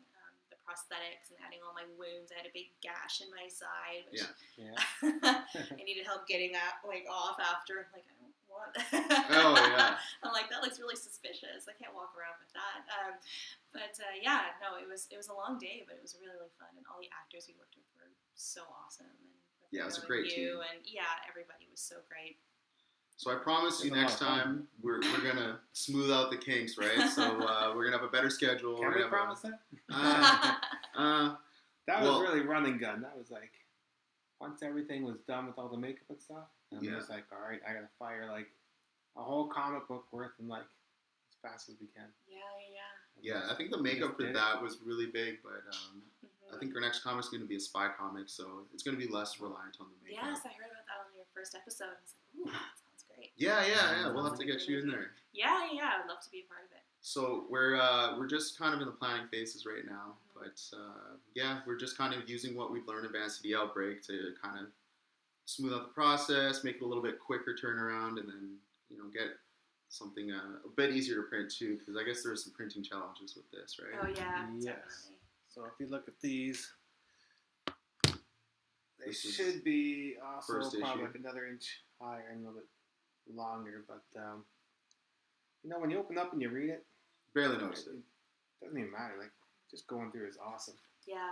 [SPEAKER 4] the prosthetics and adding all my wounds. I had a big gash in my side, which
[SPEAKER 3] Yeah.
[SPEAKER 4] I needed help getting that like off after. Like, I don't want.
[SPEAKER 2] Oh yeah.
[SPEAKER 4] I'm like, that looks really suspicious. I can't walk around with that. But yeah, no, it was a long day, but it was really, really fun, and all the actors we worked with were so awesome. And
[SPEAKER 2] Yeah, it was a great team.
[SPEAKER 4] And yeah, everybody was so great.
[SPEAKER 2] So I promise you next time we're gonna smooth out the kinks, right? So we're gonna have a better schedule.
[SPEAKER 3] Can we promise that?
[SPEAKER 2] That
[SPEAKER 3] was really run and gun. That was like, once everything was done with all the makeup and stuff, and I was like, all right, I gotta fire like a whole comic book worth in like as fast as we can.
[SPEAKER 2] Yeah, I think the makeup for that was really big, but I think our next comic's going to be a spy comic, so it's going to be less reliant on the makeup.
[SPEAKER 4] Yes, I heard about that on your first episode. I was like, ooh, that sounds great.
[SPEAKER 2] Yeah. We'll have to get you in there.
[SPEAKER 4] Yeah, I'd love to be a part of it.
[SPEAKER 2] So we're just kind of in the planning phases right now, but yeah, we're just kind of using what we've learned in Van City Outbreak to kind of smooth out the process, make it a little bit quicker turnaround, and then get something a bit easier to print too, because I guess there's some printing challenges with this, right?
[SPEAKER 4] Oh yeah,
[SPEAKER 3] yes.
[SPEAKER 4] definitely.
[SPEAKER 3] So if you look at these, they should be also probably like another inch higher and a little bit longer, but when you open up and you read it,
[SPEAKER 2] barely notice it.
[SPEAKER 3] Doesn't even matter. Like, just going through is awesome.
[SPEAKER 4] Yeah.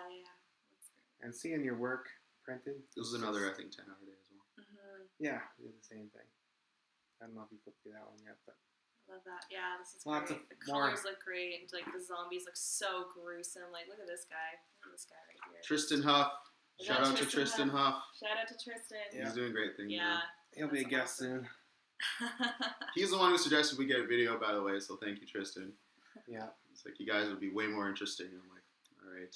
[SPEAKER 3] And seeing your work printed.
[SPEAKER 2] This was another, I think, 10-hour day as well.
[SPEAKER 4] Mm-hmm.
[SPEAKER 3] Yeah, we did the same thing. I don't know if you put through that one yet, but
[SPEAKER 4] love that. Yeah, this is
[SPEAKER 3] lots
[SPEAKER 4] great. The colors look great, and like the zombies look so gruesome. Like, look at this guy. Look at this guy right here.
[SPEAKER 2] Tristan Huff. Shout out to Tristan Huff.
[SPEAKER 4] Shout out to Tristan.
[SPEAKER 2] Yeah. He's doing great things.
[SPEAKER 4] Yeah.
[SPEAKER 3] He'll be a guest soon.
[SPEAKER 2] He's the one who suggested we get a video, by the way, so thank you, Tristan.
[SPEAKER 3] Yeah.
[SPEAKER 2] It's like, you guys would be way more interesting. I'm like, all right.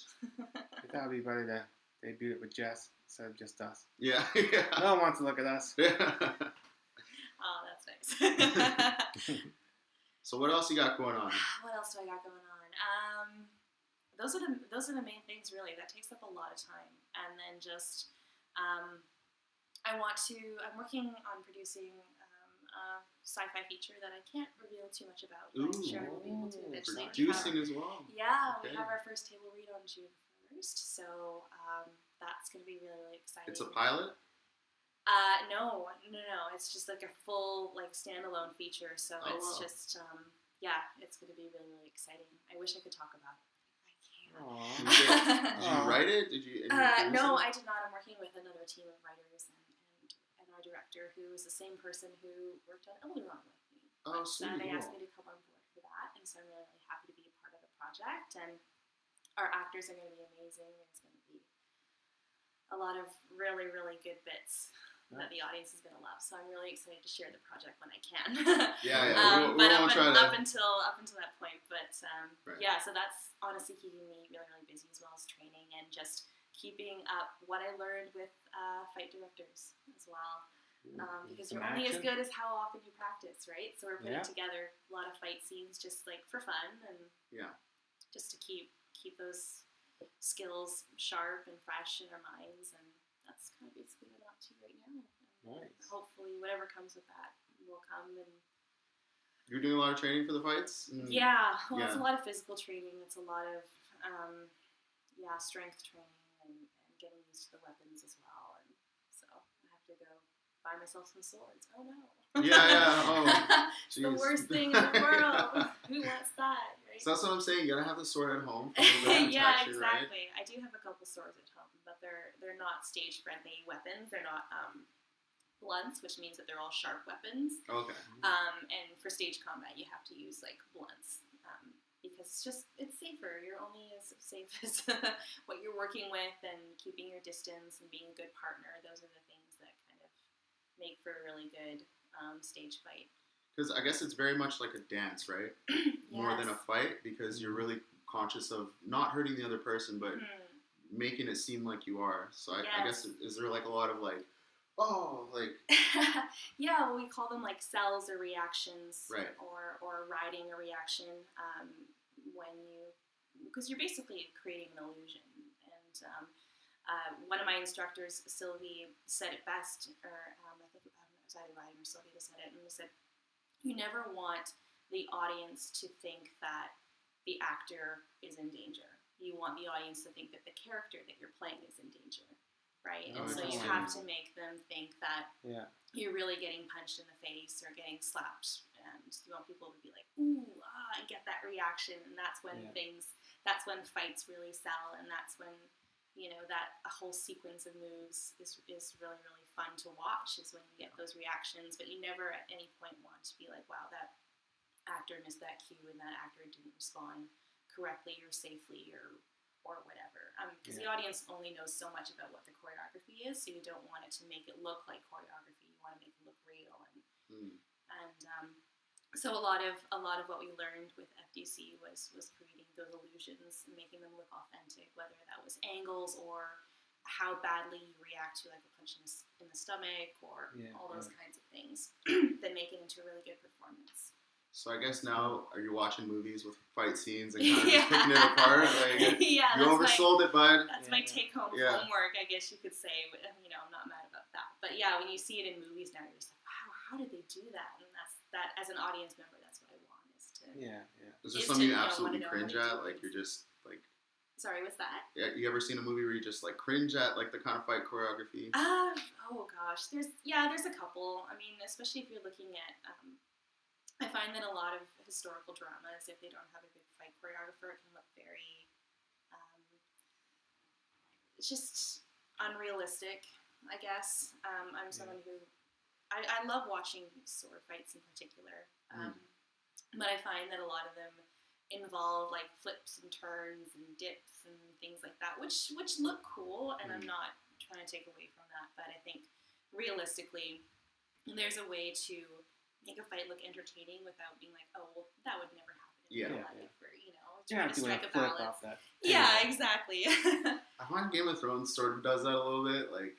[SPEAKER 3] I thought it'd be better to debut it with Jess instead of just us.
[SPEAKER 2] Yeah.
[SPEAKER 3] No one wants to look at us.
[SPEAKER 4] Oh, that's nice.
[SPEAKER 2] So what else you got going on?
[SPEAKER 4] What else do I got going on? Those are the main things, really. That takes up a lot of time. And then just, I'm working on producing a sci-fi feature that I can't reveal too much about. But I'm sure we'll be able to eventually.
[SPEAKER 2] Producing as well.
[SPEAKER 4] Yeah,
[SPEAKER 2] okay.
[SPEAKER 4] We have our first table read on June 1st, so that's going to be really, really exciting.
[SPEAKER 2] It's a pilot?
[SPEAKER 4] No. It's just like a full, like, standalone feature. So just, it's going to be really, really exciting. I wish I could talk about it. I can't.
[SPEAKER 2] Did you write it? Did you?
[SPEAKER 4] No, I did not. I'm working with another team of writers and our director, who is the same person who worked on Elderon with me.
[SPEAKER 2] Oh, sweet.
[SPEAKER 4] And they asked me to come on board for that, and so I'm really, really happy to be a part of the project. And our actors are going to be amazing. There's going to be a lot of really, really good bits that the audience is going to love. So I'm really excited to share the project when I can.
[SPEAKER 2] Yeah.
[SPEAKER 4] But up until that point. But
[SPEAKER 2] right.
[SPEAKER 4] Yeah, so that's honestly keeping me really, really busy, as well as training and just keeping up what I learned with fight directors as well. Because you're only as good as how often you practice, right? So we're putting together a lot of fight scenes just like for fun and just to keep those skills sharp and fresh in our minds, and that's kind of basically what I'm up to right now.
[SPEAKER 3] Nice.
[SPEAKER 4] Hopefully, whatever comes with that will come. And
[SPEAKER 2] you're doing a lot of training for the fights?
[SPEAKER 4] Yeah. Well, it's a lot of physical training. It's a lot of strength training and getting used to the weapons as well. And so I have to go buy myself some swords. Oh no.
[SPEAKER 2] Yeah. Oh,
[SPEAKER 4] it's the worst thing in the world. Who wants that? Right?
[SPEAKER 2] So that's what I'm saying. You gotta have the sword at home.
[SPEAKER 4] Yeah, exactly. Right? I do have a couple swords at home, but they're not stage friendly weapons. They're not blunts, which means that they're all sharp weapons.
[SPEAKER 2] Okay.
[SPEAKER 4] And for stage combat, you have to use like blunts because it's safer. You're only as safe as what you're working with, and keeping your distance and being a good partner. Those are the things that kind of make for a really good stage fight.
[SPEAKER 2] Because I guess it's very much like a dance, right? More than a fight, because you're really conscious of not hurting the other person, but making it seem like you are. So I guess, is there like a lot of like Oh, like
[SPEAKER 4] Yeah, well, we call them like cells or reactions,
[SPEAKER 2] Right.
[SPEAKER 4] or riding a reaction, when you, because you're basically creating an illusion. And one of my instructors, Sylvie, said it best, or I think it was either Ryan or Sylvie that said it, and they said, you never want the audience to think that the actor is in danger. You want the audience to think that the character that you're playing is in danger, right?
[SPEAKER 2] Oh,
[SPEAKER 4] And so you
[SPEAKER 2] interesting.
[SPEAKER 4] have to make them think that
[SPEAKER 3] Yeah.
[SPEAKER 4] you're really getting punched in the face or getting slapped, and you want people to be like, ooh, and get that reaction. And that's when that's when fights really sell, and that's when, that a whole sequence of moves is really, really fun to watch, is when you get those reactions. But you never at any point want to be like, wow, that actor missed that cue and that actor didn't respond correctly or safely or whatever, because the audience only knows so much about what the choreography is, so you don't want it to make it look like choreography. You want to make it look real, and so a lot of what we learned with FDC was creating those illusions and making them look authentic, whether that was angles or how badly you react to like a punch in the stomach or all those kinds of things that make it into a really good performance.
[SPEAKER 2] So I guess now, are you watching movies with fight scenes and kind of just picking it apart? Like,
[SPEAKER 4] Yeah,
[SPEAKER 2] you oversold it, bud.
[SPEAKER 4] That's my take-home homework, I guess you could say. But, I'm not mad about that. But yeah, when you see it in movies now, you're just like, wow, how did they do that? And that as an audience member, that's what I want, is to.
[SPEAKER 3] Yeah.
[SPEAKER 2] Is there something you absolutely cringe at? Like you're just like.
[SPEAKER 4] Sorry, what's that?
[SPEAKER 2] Yeah, you ever seen a movie where you just like cringe at like the kind of fight choreography?
[SPEAKER 4] Oh gosh, there's a couple. I mean, especially if you're looking at. I find that a lot of historical dramas, if they don't have a good fight choreographer, it can look very, it's just unrealistic, I guess. I'm someone who, I love watching sword fights in particular, but I find that a lot of them involve like flips and turns and dips and things like that, which look cool, and I'm not trying to take away from that, but I think realistically, there's a way to make a fight look entertaining without being like, oh, well, that would never happen in real life, or trying to strike a balance. Yeah, exactly.
[SPEAKER 2] I find Game of Thrones sort of does that a little bit. Like,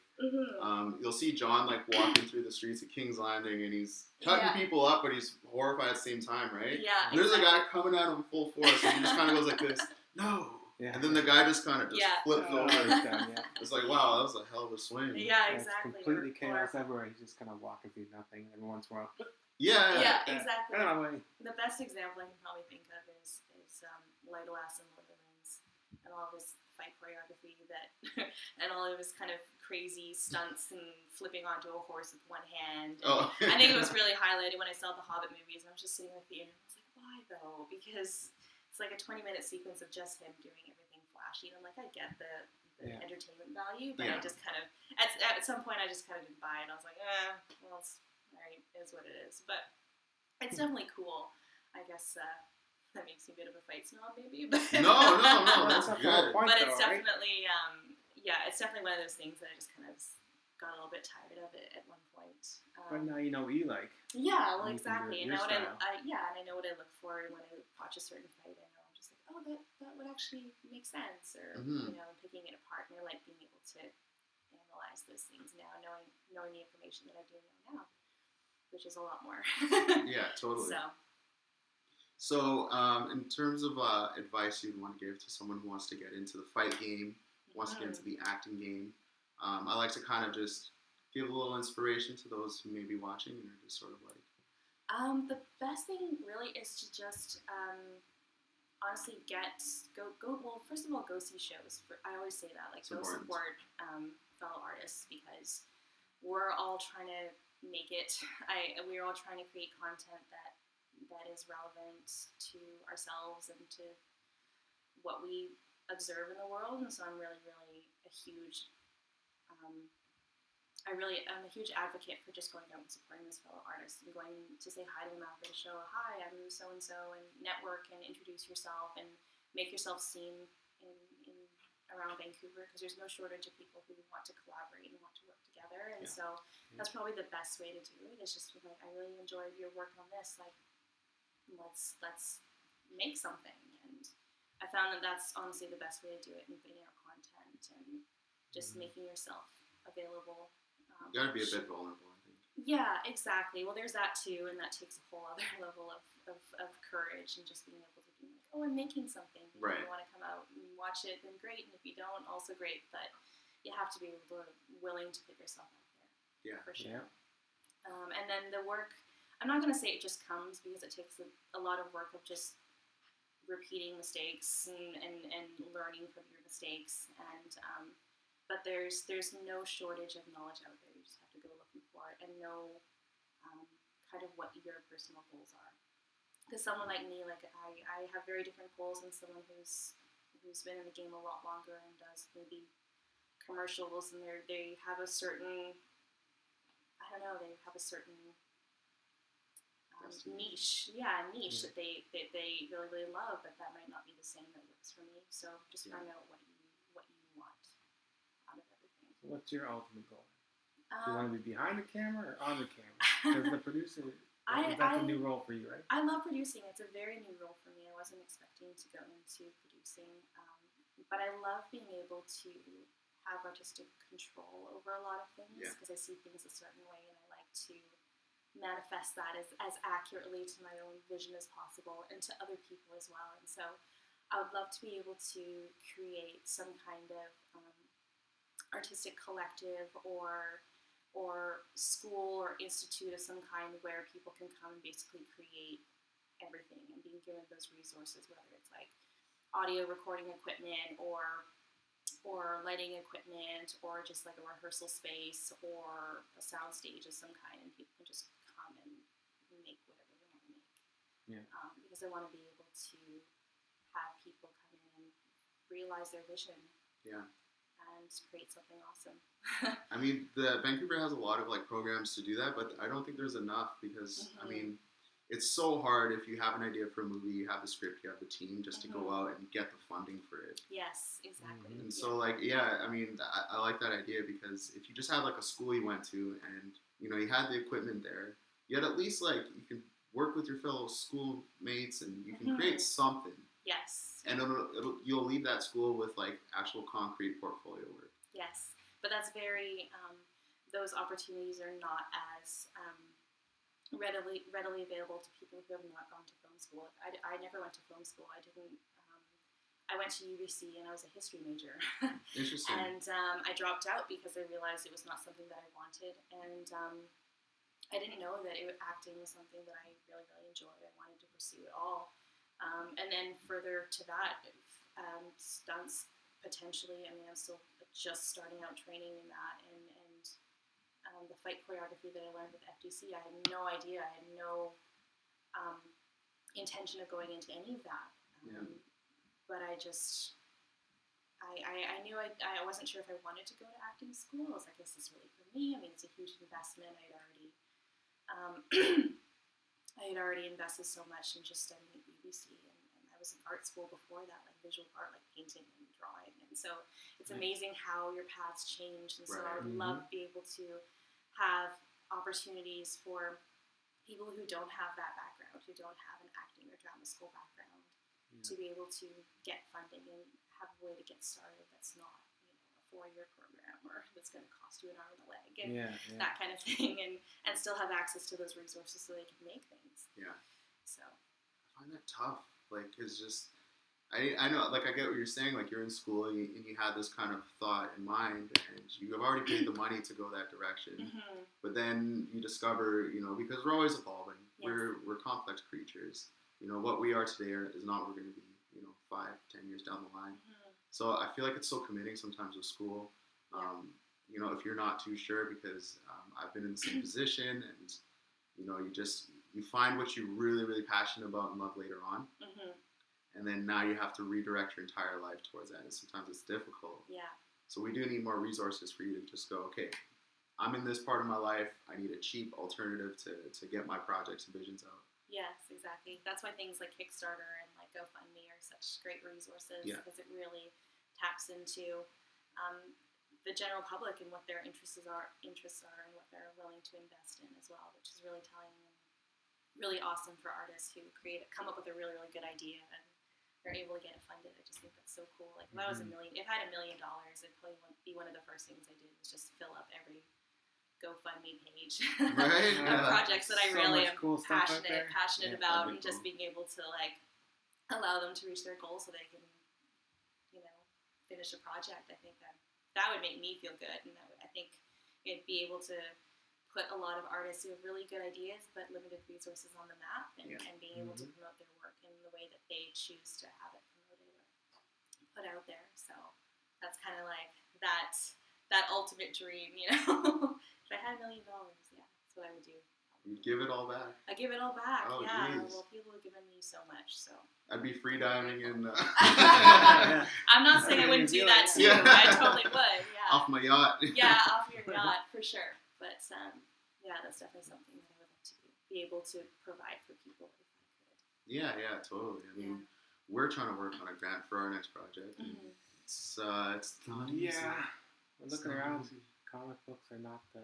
[SPEAKER 2] you'll see Jon like walking through the streets of King's Landing, and he's cutting people up, but he's horrified at the same time, right?
[SPEAKER 4] Yeah.
[SPEAKER 2] And there's a guy coming at him full force, and he just kind of goes like this, no. Yeah. And then the guy just kind of flips over. It's like, wow, that was a hell of a swing.
[SPEAKER 4] Yeah, exactly.
[SPEAKER 3] It's completely chaos everywhere. He's just kind of walking through nothing. Every once in a while.
[SPEAKER 4] Yeah, exactly.
[SPEAKER 3] Anyway.
[SPEAKER 4] The best example I can probably think of is Legolas and Lord of the Rings, and all of his fight choreography and all of his kind of crazy stunts and flipping onto a horse with one hand. I think it was really highlighted when I saw the Hobbit movies, and I was just sitting in the theater, and I was like, why though? Because it's like a 20-minute sequence of just him doing everything flashy, and I'm like, I get the entertainment value, but I just kind of, at some point, I just kind of didn't buy it. I was like, well, it's alright, it is what it is. But it's definitely cool. I guess that makes me a bit of a fight snob, maybe. But
[SPEAKER 2] no, that's good.
[SPEAKER 4] But it's definitely, it's definitely one of those things that I just kind of got a little bit tired of it at one point.
[SPEAKER 3] But now you know what you like.
[SPEAKER 4] Yeah, well, exactly. And now and I know what I look for when I watch a certain fight. I know I'm just like, oh, that would actually make sense, or picking it apart. And I like being able to analyze those things now, knowing the information that I do know now, which is a lot more.
[SPEAKER 2] Yeah, totally.
[SPEAKER 4] So,
[SPEAKER 2] in terms of advice you'd want to give to someone who wants to get into the fight game, wants to get into the acting game, I like to kind of just give a little inspiration to those who may be watching and are just sort of like.
[SPEAKER 4] The best thing really is to just honestly well, first of all, go see shows. I always say that, like, go support fellow artists, because we're all trying to make it. We're all trying to create content that is relevant to ourselves and to what we observe in the world. And so I'm really, really a huge I'm a huge advocate for just going out and supporting those fellow artists and going to say hi to them after the show. Hi, I'm so and network and introduce yourself and make yourself seen in around Vancouver, because there's no shortage of people who want to collaborate and want to work together. And so that's probably the best way to do it. It's just like, I really enjoyed your work on this. Like, let's make something. And I found that that's honestly the best way to do it, and putting out content and just making yourself available
[SPEAKER 2] You gotta be a bit vulnerable, I think.
[SPEAKER 4] Yeah, exactly. Well, there's that too, and that takes a whole other level of courage and just being able to be like, oh, I'm making something.
[SPEAKER 2] Right.
[SPEAKER 4] If you want to come out and watch it, then great. And if you don't, also great. But you have to be willing to put yourself out there.
[SPEAKER 2] Yeah.
[SPEAKER 4] For sure.
[SPEAKER 3] Yeah.
[SPEAKER 4] And then the work, I'm not going to say it just comes, because it takes a lot of work of just repeating mistakes and learning from your mistakes. And but there's no shortage of knowledge out there. You just have to go looking for it and know kind of what your personal goals are. Because someone like me, like I have very different goals than someone who's been in the game a lot longer and does maybe commercials, and they have a certain, I don't know, they have a certain niche, that they really, really love, but that might not be the same that works for me. So just find out what you want out of everything.
[SPEAKER 3] So what's your ultimate goal? Do you want to be behind the camera or on the camera? Because the producer, that's a new role for you, right?
[SPEAKER 4] I love producing. It's a very new role for me. I wasn't expecting to go into producing, but I love being able to have artistic control over a lot of things, because I see things a certain way, and I like to manifest that as accurately to my own vision as possible, and to other people as well. And so I would love to be able to create some kind of artistic collective or school or institute of some kind where people can come and basically create everything, and being given those resources, whether it's like audio recording equipment or lighting equipment, or just like a rehearsal space or a sound stage of some kind, and people can just come and make whatever they want to make.
[SPEAKER 3] Yeah.
[SPEAKER 4] Because I want to be able to have people come in and realize their vision.
[SPEAKER 2] Yeah.
[SPEAKER 4] And create something awesome.
[SPEAKER 2] I mean, the Vancouver has a lot of like programs to do that, but I don't think there's enough, because I mean, it's so hard if you have an idea for a movie, you have the script, you have the team, just to go out and get the funding for it.
[SPEAKER 4] Yes, exactly.
[SPEAKER 2] And so like, I mean, I like that idea, because if you just had like a school you went to and, you know, you had the equipment there, you had at least like, you can work with your fellow schoolmates and you can create something.
[SPEAKER 4] Yes.
[SPEAKER 2] And you'll leave that school with like actual concrete portfolio work.
[SPEAKER 4] Yes, but that's very, those opportunities are not as readily available to people who have not gone to film school. I never went to film school. I didn't. I went to UBC and I was a history major.
[SPEAKER 2] Interesting.
[SPEAKER 4] And I dropped out because I realized it was not something that I wanted, and I didn't know that acting was something that I really, really enjoyed. I wanted to pursue it all. And then further to that, stunts potentially. I mean, I'm still just starting out training in that, and the fight choreography that I learned with FDC, I had no idea. I had no intention of going into any of that. But I just, I knew I wasn't sure if I wanted to go to acting school. I was like, is this really for me? I mean, it's a huge investment. I had already invested so much in just studying at UBC, and I was in art school before that, like visual art, like painting and drawing. And so it's amazing how your paths change. And so I would love to be able to have opportunities for people who don't have that background, who don't have an acting or drama school background, to be able to get funding and have a way to get started that's not, you know, a 4-year program or that's going to cost you an arm and a leg and that kind of thing, and still have access to those resources so they can make things. Yeah. So
[SPEAKER 2] I find that tough. Like, it's just, I know, like, I get what you're saying, like, you're in school and you had this kind of thought in mind, and you have already paid the money to go that direction, but then you discover, you know, because we're always evolving, we're complex creatures, you know, what we are today is not what we're going to be, you know, 5-10 years down the line, so I feel like it's so committing sometimes with school, you know, if you're not too sure, because I've been in the same position, and, you know, you find what you're really, really passionate about and love later on, and then now you have to redirect your entire life towards that, and sometimes it's difficult.
[SPEAKER 4] Yeah.
[SPEAKER 2] So we do need more resources for you to just go, okay, I'm in this part of my life, I need a cheap alternative to get my projects and visions out.
[SPEAKER 4] Yes, exactly. That's why things like Kickstarter and like GoFundMe are such great resources, because it really taps into the general public and what their interests are and what they're willing to invest in as well, which is really telling and really awesome for artists who come up with a really, really good idea and they're able to get it funded. I just think that's so cool. Like, if I had $1 million, it'd probably be one of the first things I did was just fill up every GoFundMe page
[SPEAKER 2] Right,
[SPEAKER 4] of
[SPEAKER 2] yeah.
[SPEAKER 4] projects that I
[SPEAKER 3] So
[SPEAKER 4] really
[SPEAKER 3] much
[SPEAKER 4] am
[SPEAKER 3] cool stuff out there.
[SPEAKER 4] passionate
[SPEAKER 3] Yeah,
[SPEAKER 4] about,
[SPEAKER 2] that'd
[SPEAKER 4] and
[SPEAKER 2] be
[SPEAKER 4] just
[SPEAKER 2] cool.
[SPEAKER 4] being able to like allow them to reach their goals so they can, you know, finish a project. I think that would make me feel good, and I think it'd be able to put a lot of artists who have really good ideas but limited resources on the map, and,
[SPEAKER 3] Yeah.
[SPEAKER 4] and being able to promote their work in the way that they choose to have it promoted or put out there. So that's kind of like that ultimate dream, you know. If I had $1 million, yeah, that's what I would do.
[SPEAKER 2] You'd give it all back.
[SPEAKER 4] I give it all back.
[SPEAKER 2] Oh,
[SPEAKER 4] yeah.
[SPEAKER 2] geez.
[SPEAKER 4] Well, people have given me so much, so.
[SPEAKER 2] I'd be free diving in
[SPEAKER 4] I'm not saying I wouldn't do that too.
[SPEAKER 2] Yeah.
[SPEAKER 4] I totally would. Yeah.
[SPEAKER 2] off my yacht.
[SPEAKER 4] Yeah, off your yacht for sure. But yeah, that's definitely something that I would like to be able to provide for people if I could.
[SPEAKER 2] Yeah, totally. I mean, we're trying to work on a grant for our next project.
[SPEAKER 4] Mhm.
[SPEAKER 2] It's not easy.
[SPEAKER 3] Yeah, we're looking
[SPEAKER 2] It's not
[SPEAKER 3] around.
[SPEAKER 2] easy.
[SPEAKER 3] Comic books are not the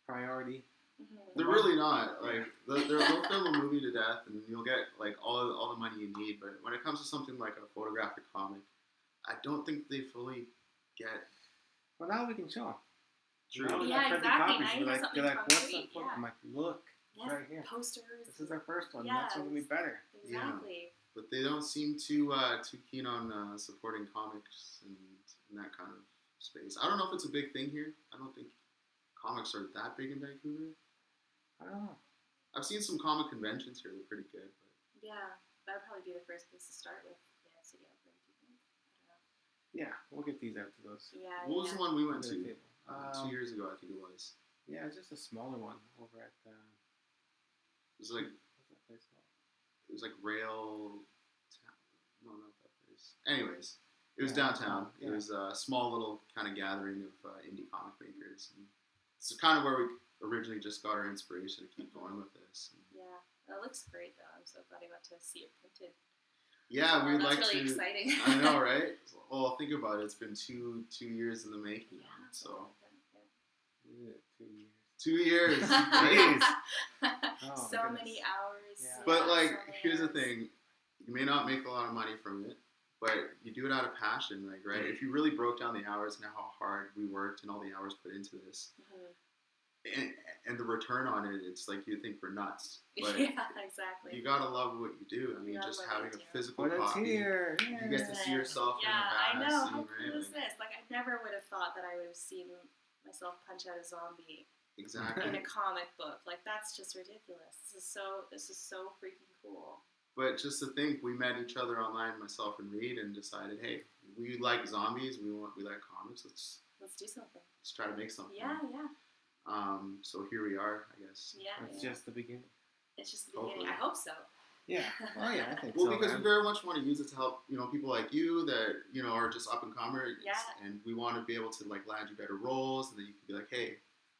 [SPEAKER 3] priority.
[SPEAKER 4] Mhm.
[SPEAKER 2] They're really not. Like they'll film a movie to death, and you'll get like all the money you need. But when it comes to something like a photographic comic, I don't think they fully get.
[SPEAKER 3] Well, now we can show them.
[SPEAKER 2] True.
[SPEAKER 4] Yeah, exactly. Now you have something
[SPEAKER 3] They're like, what's
[SPEAKER 4] concrete,
[SPEAKER 3] the book?
[SPEAKER 4] yeah.
[SPEAKER 3] I'm like, look,
[SPEAKER 4] Yes,
[SPEAKER 3] right here.
[SPEAKER 4] posters.
[SPEAKER 3] This is our first one.
[SPEAKER 4] Yeah,
[SPEAKER 3] Next one will be better.
[SPEAKER 4] Exactly.
[SPEAKER 2] But they don't seem too keen on supporting comics and in that kind of space. I don't know if it's a big thing here. I don't think comics are that big in Vancouver.
[SPEAKER 3] I don't know.
[SPEAKER 2] I've seen some comic conventions here. They're pretty good. But
[SPEAKER 4] Yeah, that would probably be the first place to start with. Yeah, city outbreak. Do you think? I don't know.
[SPEAKER 3] Yeah, we'll get these out to those.
[SPEAKER 4] Yeah.
[SPEAKER 2] what was the one we went
[SPEAKER 3] under the
[SPEAKER 2] to?
[SPEAKER 3] table.
[SPEAKER 2] 2 years ago, I think it was.
[SPEAKER 3] Yeah, it's just a smaller one over at
[SPEAKER 2] It was like
[SPEAKER 3] what's that place called?
[SPEAKER 2] it was like Rail. No, not that place. Anyways, it was
[SPEAKER 3] Yeah,
[SPEAKER 2] downtown. It
[SPEAKER 3] yeah.
[SPEAKER 2] was a small little kind of gathering of indie comic makers. And it's kind of where we originally just got our inspiration to keep going with this. And
[SPEAKER 4] Yeah, it looks great though. I'm so glad I got to see it printed.
[SPEAKER 2] yeah, we'd
[SPEAKER 4] that's
[SPEAKER 2] like
[SPEAKER 4] really
[SPEAKER 2] to.
[SPEAKER 4] exciting.
[SPEAKER 2] I know, right? Well, think about it. It's been two years in the making.
[SPEAKER 4] Yeah.
[SPEAKER 2] So
[SPEAKER 3] Yeah, 2 years.
[SPEAKER 2] 2 years.
[SPEAKER 3] Jeez.
[SPEAKER 4] Yeah.
[SPEAKER 3] Oh,
[SPEAKER 4] So
[SPEAKER 3] goodness.
[SPEAKER 4] many hours.
[SPEAKER 3] Yeah.
[SPEAKER 2] But
[SPEAKER 4] Yeah,
[SPEAKER 2] like,
[SPEAKER 4] so many
[SPEAKER 2] here's the
[SPEAKER 4] hours.
[SPEAKER 2] thing: you may not make a lot of money from it, but you do it out of passion. Like, right? If you really broke down the hours and how hard we worked and all the hours put into this,
[SPEAKER 4] Mhm.
[SPEAKER 2] and the return on it, it's like you think we're nuts. But
[SPEAKER 4] Yeah, exactly.
[SPEAKER 2] you gotta love what you do. I mean,
[SPEAKER 4] gotta
[SPEAKER 2] just
[SPEAKER 4] love
[SPEAKER 2] having
[SPEAKER 4] what
[SPEAKER 2] a
[SPEAKER 4] you do.
[SPEAKER 2] physical
[SPEAKER 3] But it's
[SPEAKER 2] copy.
[SPEAKER 3] here.
[SPEAKER 2] You get to see yourself
[SPEAKER 4] Yeah, I
[SPEAKER 2] in a
[SPEAKER 4] know.
[SPEAKER 2] badass
[SPEAKER 4] How
[SPEAKER 2] scene,
[SPEAKER 4] cool
[SPEAKER 2] right?
[SPEAKER 4] is this? Like, I never would have thought that I would have seen myself punch out a zombie
[SPEAKER 2] Exactly.
[SPEAKER 4] in a comic book. Like, that's just ridiculous. This is so freaking cool.
[SPEAKER 2] But just to think, we met each other online, myself and Reed, and decided, hey, we like zombies. We like comics.
[SPEAKER 4] Let's do something.
[SPEAKER 2] Let's try to make something.
[SPEAKER 4] Yeah.
[SPEAKER 2] So here we are, I guess.
[SPEAKER 4] Yeah.
[SPEAKER 3] It's just the beginning.
[SPEAKER 4] It's just the beginning.
[SPEAKER 2] Hopefully.
[SPEAKER 4] I hope so.
[SPEAKER 3] Yeah. Oh yeah, I think
[SPEAKER 2] Well,
[SPEAKER 3] so.
[SPEAKER 2] because
[SPEAKER 3] man.
[SPEAKER 2] we very much want to use it to help, people like you that, are just up and comers.
[SPEAKER 4] Yeah.
[SPEAKER 2] And we want to be able to like land you better roles, and then you can be like, hey,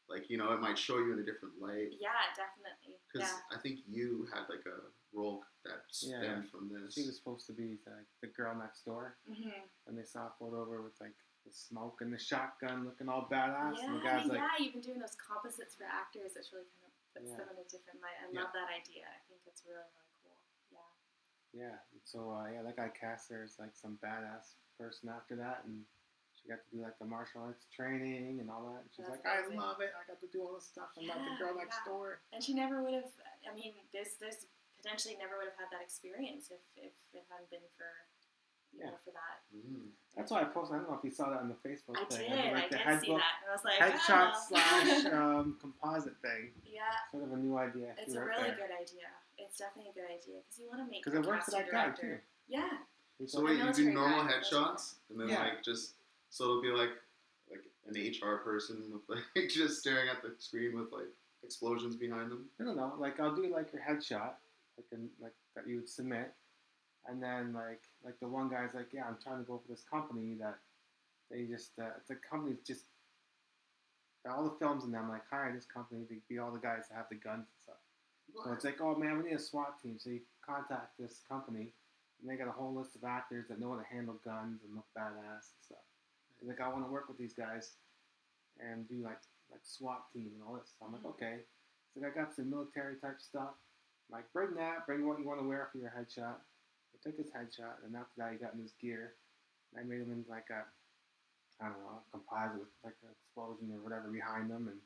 [SPEAKER 2] like, it might show you in a different light.
[SPEAKER 4] Yeah, definitely.
[SPEAKER 2] Because
[SPEAKER 4] Yeah.
[SPEAKER 2] I think you had like a role that stemmed
[SPEAKER 3] Yeah.
[SPEAKER 2] from this.
[SPEAKER 3] She was supposed to be the girl next door,
[SPEAKER 4] Mm-hmm.
[SPEAKER 3] and they saw a photo of her with like the smoke and the shotgun, looking all badass,
[SPEAKER 4] Yeah,
[SPEAKER 3] and the guy's like,
[SPEAKER 4] you've been doing those composites for actors. It's really kind of puts
[SPEAKER 3] Yeah.
[SPEAKER 4] them in a different light. I
[SPEAKER 2] Yeah.
[SPEAKER 4] love that idea. I think it's really, really cool. Yeah.
[SPEAKER 3] yeah. And so that guy cast her as like some badass person after that, and she got to do like the martial arts training and all that. And she's
[SPEAKER 4] That's
[SPEAKER 3] like, I
[SPEAKER 4] amazing.
[SPEAKER 3] love it. I got to do all this stuff. I'm not the
[SPEAKER 4] Yeah,
[SPEAKER 3] girl next
[SPEAKER 4] yeah.
[SPEAKER 3] door.
[SPEAKER 4] And she never would have. I mean, there's potentially never would have had that experience if it hadn't been for for that.
[SPEAKER 2] Mm.
[SPEAKER 3] That's why I posted. I don't know if you saw that on the Facebook
[SPEAKER 4] I
[SPEAKER 3] thing.
[SPEAKER 4] did.
[SPEAKER 3] Like
[SPEAKER 4] I
[SPEAKER 3] the
[SPEAKER 4] did see
[SPEAKER 3] headbook-
[SPEAKER 4] that, and I was like,
[SPEAKER 3] headshot
[SPEAKER 4] oh.
[SPEAKER 3] / composite thing.
[SPEAKER 4] Yeah,
[SPEAKER 3] Sort of a new idea.
[SPEAKER 4] it's a really good idea. It's definitely a good idea because you want to make
[SPEAKER 3] Because it works for
[SPEAKER 4] casting
[SPEAKER 3] that guy
[SPEAKER 4] director.
[SPEAKER 3] too.
[SPEAKER 4] Yeah.
[SPEAKER 2] So
[SPEAKER 4] A
[SPEAKER 2] wait, you do
[SPEAKER 4] military
[SPEAKER 2] normal
[SPEAKER 4] guy, that's
[SPEAKER 2] headshots, and then
[SPEAKER 3] Yeah.
[SPEAKER 2] like just so it'll be like an HR person with like just staring at the screen with like explosions behind them.
[SPEAKER 3] I don't know. Like I'll do like your headshot, like that you would submit, and then like the one guy's like, yeah, I'm trying to go for this company that they just the company's just all the films in them like hire this company to be all the guys that have the guns and stuff. So it's like, oh man, we need a SWAT team. So you contact this company, and they got a whole list of actors that know how to handle guns and look badass and stuff. And like, I want to work with these guys and do like SWAT team and all this. So I'm like, okay. So I got some military type stuff. I'm like, bring what you want to wear for your headshot. I took his headshot, and after that, he got in his gear. And I made him in like a, I don't know, a composite with like an explosion or whatever behind him, and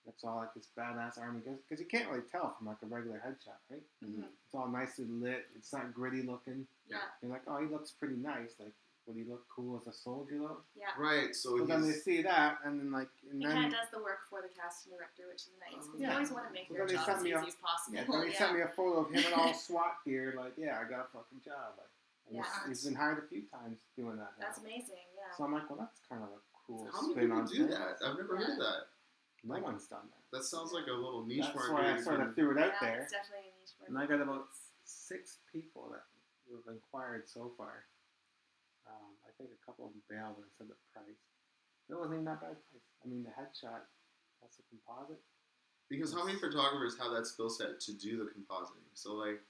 [SPEAKER 3] It's all like this badass army, because you can't really tell from like a regular headshot, right?
[SPEAKER 4] Mhm.
[SPEAKER 3] It's all nicely lit. It's not gritty looking.
[SPEAKER 4] Yeah.
[SPEAKER 3] You're like, oh, he looks pretty nice. Like, would he look cool as a soldier though?
[SPEAKER 4] Yeah.
[SPEAKER 2] Right. So
[SPEAKER 3] But then they
[SPEAKER 2] he's
[SPEAKER 3] see that, and then like, and
[SPEAKER 4] It
[SPEAKER 3] then
[SPEAKER 4] kind of does the work for the casting director, which is nice. Because you
[SPEAKER 3] Yeah.
[SPEAKER 4] always want to make
[SPEAKER 3] Well,
[SPEAKER 4] your
[SPEAKER 3] then they
[SPEAKER 4] job
[SPEAKER 3] sent
[SPEAKER 4] as
[SPEAKER 3] me
[SPEAKER 4] easy
[SPEAKER 3] a-
[SPEAKER 4] as possible.
[SPEAKER 3] yeah, then he sent me a photo of him in all SWAT gear. Like, yeah, I got a fucking job. Like, and
[SPEAKER 4] Yeah.
[SPEAKER 3] he's been hired a few times doing that. Now.
[SPEAKER 4] That's amazing. Yeah.
[SPEAKER 3] So I'm like, well, that's kind of a cool
[SPEAKER 2] how many
[SPEAKER 3] spin
[SPEAKER 2] people
[SPEAKER 3] on
[SPEAKER 2] do
[SPEAKER 3] things.
[SPEAKER 2] that? I've never heard of that.
[SPEAKER 3] No one's done that.
[SPEAKER 2] That sounds like a little niche
[SPEAKER 3] That's
[SPEAKER 2] market.
[SPEAKER 3] why I sort of threw it out
[SPEAKER 4] Yeah,
[SPEAKER 3] there.
[SPEAKER 4] it's definitely a niche market.
[SPEAKER 3] And I got about 6 people that have inquired so far. I think a couple of them bailed when I said the price. It wasn't even that bad price. I mean, the headshot plus the composite.
[SPEAKER 2] Because how many photographers have that skill set to do the compositing? So like,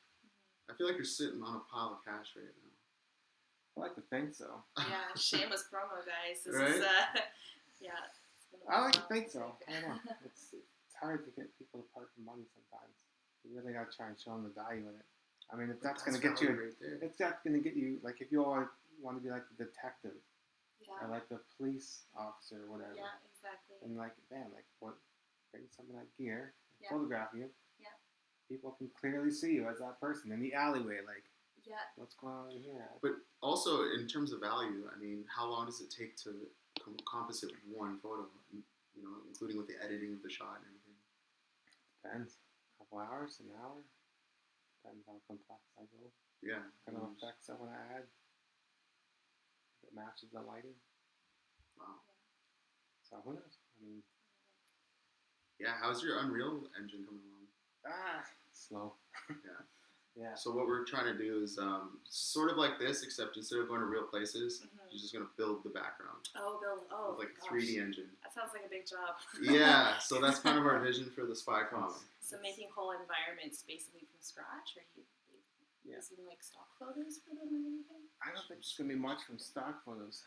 [SPEAKER 2] I feel like you're sitting on a pile of cash right now.
[SPEAKER 3] I like to think so.
[SPEAKER 4] Yeah, shameless promo, guys. This
[SPEAKER 2] Right?
[SPEAKER 4] is, yeah. it's been a
[SPEAKER 3] I like to
[SPEAKER 4] while.
[SPEAKER 3] think so. I don't know. It's hard to get people to part for money sometimes. You really got to try and show them the value in it. I mean, if that's going to get you,
[SPEAKER 2] value right there.
[SPEAKER 3] if that's going to get you, like if you all want to be like the detective
[SPEAKER 4] Yeah.
[SPEAKER 3] or like the police officer or whatever,
[SPEAKER 4] Yeah, exactly.
[SPEAKER 3] and like, man, like what, bring some of that gear,
[SPEAKER 4] Yeah.
[SPEAKER 3] photograph you.
[SPEAKER 4] Yeah.
[SPEAKER 3] People can clearly see you as that person in the alleyway. Like,
[SPEAKER 4] Yeah.
[SPEAKER 3] what's going on in here?
[SPEAKER 2] But also, in terms of value, I mean, how long does it take to composite one photo? You know, including with the editing of the shot and everything.
[SPEAKER 3] Depends. A couple hours, an hour. Depends how complex I go.
[SPEAKER 2] Yeah.
[SPEAKER 3] Kind of effects I want to add. If it matches the lighting.
[SPEAKER 2] Wow.
[SPEAKER 3] So who knows? I mean,
[SPEAKER 2] Yeah. How's your Unreal Engine coming along?
[SPEAKER 3] slow.
[SPEAKER 2] Yeah.
[SPEAKER 3] Yeah.
[SPEAKER 2] So what we're trying to do is sort of like this, except instead of going to real places,
[SPEAKER 4] Mhm.
[SPEAKER 2] you're just going to build the background
[SPEAKER 4] Oh, Bill. Oh,
[SPEAKER 2] with like a
[SPEAKER 4] gosh.
[SPEAKER 2] 3D engine.
[SPEAKER 4] That sounds like a big job.
[SPEAKER 2] Yeah. So that's kind of our vision for the spy comic.
[SPEAKER 4] So making whole environments basically from scratch, or you
[SPEAKER 3] Yeah.
[SPEAKER 4] using like stock photos for them or anything?
[SPEAKER 3] I don't think it's going to be much from stock photos.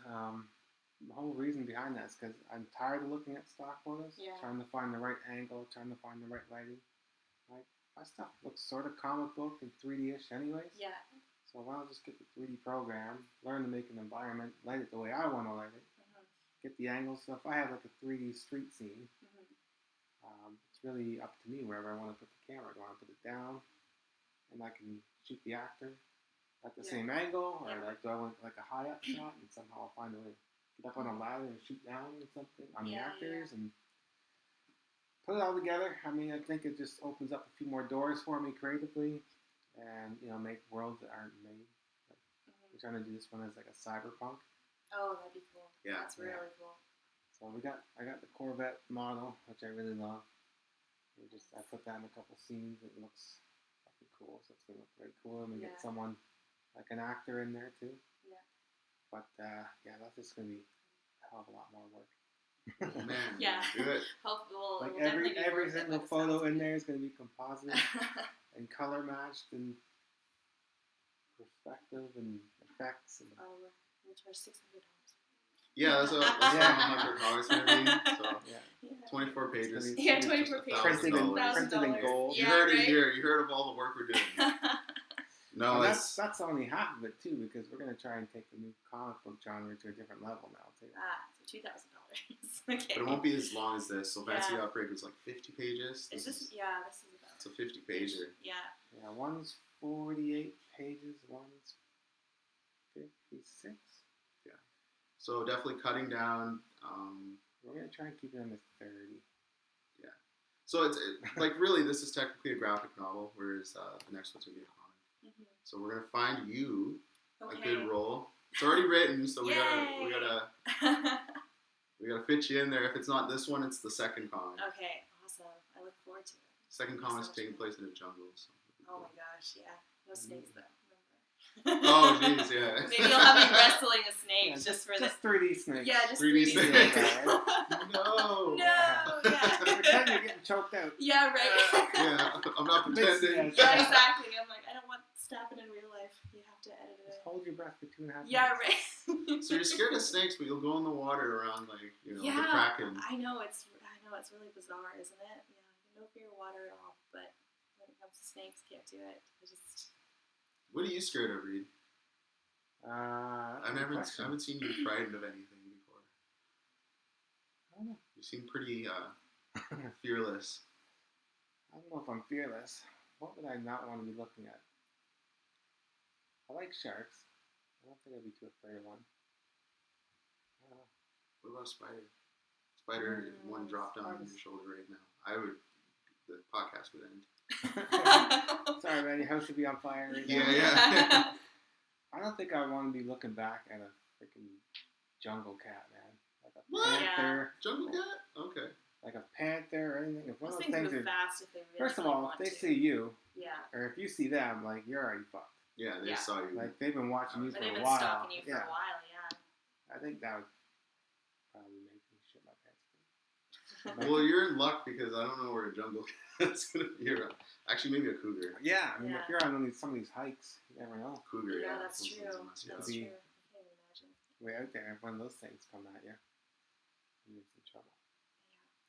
[SPEAKER 3] The whole reason behind that is because I'm tired of looking at stock photos,
[SPEAKER 4] Yeah.
[SPEAKER 3] trying to find the right angle, trying to find the right lighting. Like, my stuff looks sort of comic book and 3D-ish anyways.
[SPEAKER 4] Yeah.
[SPEAKER 3] So why not just get the 3D program, learn to make an environment, light it the way I want to light it,
[SPEAKER 4] Mhm.
[SPEAKER 3] get the angles. So if I have like a 3D street scene,
[SPEAKER 4] Mhm.
[SPEAKER 3] it's really up to me wherever I want to put the camera. Do I want to put it down, and I can shoot the actor at the
[SPEAKER 4] Yeah.
[SPEAKER 3] same angle, or
[SPEAKER 4] Yeah.
[SPEAKER 3] like do I want like a high up shot and somehow I'll find a way to get up on a ladder and shoot down or something on the
[SPEAKER 4] Yeah,
[SPEAKER 3] actors and put it all together. I mean, I think it just opens up a few more doors for me creatively, and make worlds that aren't made.
[SPEAKER 4] Mhm.
[SPEAKER 3] We're trying to do this one as like a cyberpunk.
[SPEAKER 4] Oh, that'd be cool.
[SPEAKER 2] Yeah.
[SPEAKER 4] That's really cool.
[SPEAKER 3] So I got the Corvette model, which I really love. I put that in a couple scenes. It looks fucking cool, so it's gonna look very cool. And we
[SPEAKER 4] Yeah.
[SPEAKER 3] get someone like an actor in there too.
[SPEAKER 4] Yeah.
[SPEAKER 3] But yeah, that's just gonna be a hell of a lot more work.
[SPEAKER 2] Oh, man.
[SPEAKER 4] Yeah.
[SPEAKER 2] Do it.
[SPEAKER 4] Hope we'll,
[SPEAKER 3] Like
[SPEAKER 4] we'll definitely be
[SPEAKER 3] every
[SPEAKER 4] worth it
[SPEAKER 3] single
[SPEAKER 4] when it
[SPEAKER 3] photo
[SPEAKER 4] sounds
[SPEAKER 3] in
[SPEAKER 4] good.
[SPEAKER 3] there is gonna be composite and color matched and perspective and effects and
[SPEAKER 4] Oh, we'll charge $600.
[SPEAKER 2] Yeah, that's
[SPEAKER 3] Yeah.
[SPEAKER 2] $100 maybe. So
[SPEAKER 3] yeah.
[SPEAKER 4] Yeah.
[SPEAKER 2] 24 pages.
[SPEAKER 3] It's gonna be-
[SPEAKER 4] Yeah, 24 pages.
[SPEAKER 3] Printed in
[SPEAKER 2] $1,000.
[SPEAKER 3] gold.
[SPEAKER 2] You
[SPEAKER 4] Yeah,
[SPEAKER 2] heard
[SPEAKER 4] right?
[SPEAKER 2] it here. You heard of all the work we're doing. No,
[SPEAKER 3] And
[SPEAKER 2] it's
[SPEAKER 3] that's only half of it too, because we're gonna try and take the new comic book genre to a different level now too.
[SPEAKER 4] So $2,000. Okay.
[SPEAKER 2] but it won't be as long as this. So Fancy
[SPEAKER 4] Yeah.
[SPEAKER 2] Outbreak was like 50 pages.
[SPEAKER 4] Is this? Yeah, this is about.
[SPEAKER 2] It's a 50 pager.
[SPEAKER 4] Yeah.
[SPEAKER 3] Yeah, one's 48 pages, one's 56.
[SPEAKER 2] So definitely cutting down.
[SPEAKER 3] We're gonna try and keep it under 30.
[SPEAKER 2] So it's like really this is technically a graphic novel, whereas the next one's gonna be a comic.
[SPEAKER 4] Mhm.
[SPEAKER 2] So we're gonna find you a
[SPEAKER 4] Okay.
[SPEAKER 2] good role. It's already written, so we
[SPEAKER 4] Yay!
[SPEAKER 2] gotta fit you in there. If it's not this one, it's the second comic.
[SPEAKER 4] Okay. Awesome. I look forward to it.
[SPEAKER 2] Second comic's
[SPEAKER 4] Sounds
[SPEAKER 2] taking
[SPEAKER 4] good.
[SPEAKER 2] place in a jungle. So
[SPEAKER 4] Oh my gosh. Yeah. No snakes though.
[SPEAKER 2] Oh jeez, yeah.
[SPEAKER 4] Maybe you'll have me wrestling a snake
[SPEAKER 3] Yeah,
[SPEAKER 4] just for
[SPEAKER 3] just
[SPEAKER 4] the.
[SPEAKER 3] 3D snakes.
[SPEAKER 4] Yeah, just
[SPEAKER 2] 3D
[SPEAKER 4] 3D
[SPEAKER 2] snakes.
[SPEAKER 4] snakes.
[SPEAKER 2] No.
[SPEAKER 4] No. Yeah.
[SPEAKER 3] Pretend you're getting choked out.
[SPEAKER 4] Yeah. Right.
[SPEAKER 2] Yeah, I'm not pretending.
[SPEAKER 3] Yeah.
[SPEAKER 4] Yeah. Exactly. I'm like, I don't want this to happen in real life. You have to edit it.
[SPEAKER 3] Just hold your breath for 2.5
[SPEAKER 4] Yeah.
[SPEAKER 3] minutes.
[SPEAKER 4] Right.
[SPEAKER 2] So you're scared of snakes, but you'll go in the water around like the
[SPEAKER 4] Yeah,
[SPEAKER 2] Kraken.
[SPEAKER 4] I know it's really bizarre, isn't it? Yeah, no fear of water at all. But when it comes to snakes, can't do it. I just
[SPEAKER 2] What are you scared of, Reed? I
[SPEAKER 3] Good
[SPEAKER 2] haven't
[SPEAKER 3] question.
[SPEAKER 2] seen you frightened of anything before.
[SPEAKER 3] I don't know.
[SPEAKER 2] You seem pretty Fearless.
[SPEAKER 3] I don't know if I'm fearless. What would I not want to be looking at? I like sharks. I don't think I'd be too afraid of one. I don't know.
[SPEAKER 2] What about a spider? Spider, if one dropped down on your shoulder right now, the podcast would end.
[SPEAKER 3] Sorry, man, your house should be on fire right now.
[SPEAKER 2] Yeah.
[SPEAKER 3] I don't think I want to be looking back at a freaking jungle cat, man. Like a
[SPEAKER 2] What?
[SPEAKER 3] panther.
[SPEAKER 2] Jungle cat? Okay.
[SPEAKER 3] Like a panther or anything. If one
[SPEAKER 4] Those
[SPEAKER 3] of those
[SPEAKER 4] things
[SPEAKER 3] things
[SPEAKER 4] move fast if they really
[SPEAKER 3] first of all,
[SPEAKER 4] want
[SPEAKER 3] if they
[SPEAKER 4] to.
[SPEAKER 3] see you,
[SPEAKER 4] Yeah.
[SPEAKER 3] or if you see them, like, you're already fucked.
[SPEAKER 2] Yeah, they
[SPEAKER 4] Yeah.
[SPEAKER 2] saw you.
[SPEAKER 3] Like, they've been watching you
[SPEAKER 4] But
[SPEAKER 3] for
[SPEAKER 4] they've
[SPEAKER 3] a
[SPEAKER 4] been
[SPEAKER 3] while.
[SPEAKER 4] stalking you for
[SPEAKER 3] Yeah.
[SPEAKER 4] a while, yeah.
[SPEAKER 3] I think that would probably make me shit my pants.
[SPEAKER 2] Well, you're in luck because I don't know where a jungle cat's gonna be around. Actually, maybe a cougar.
[SPEAKER 3] Yeah, I mean,
[SPEAKER 4] Yeah.
[SPEAKER 3] if you're on some of these hikes, you never know.
[SPEAKER 2] Cougar,
[SPEAKER 4] Yeah,
[SPEAKER 2] yeah.
[SPEAKER 4] that's
[SPEAKER 2] those
[SPEAKER 4] true.
[SPEAKER 2] things will mess you
[SPEAKER 4] That's
[SPEAKER 2] up.
[SPEAKER 4] true.
[SPEAKER 3] Be-
[SPEAKER 4] I can't imagine.
[SPEAKER 3] Way out there, if one of those things come at you, you're in some trouble.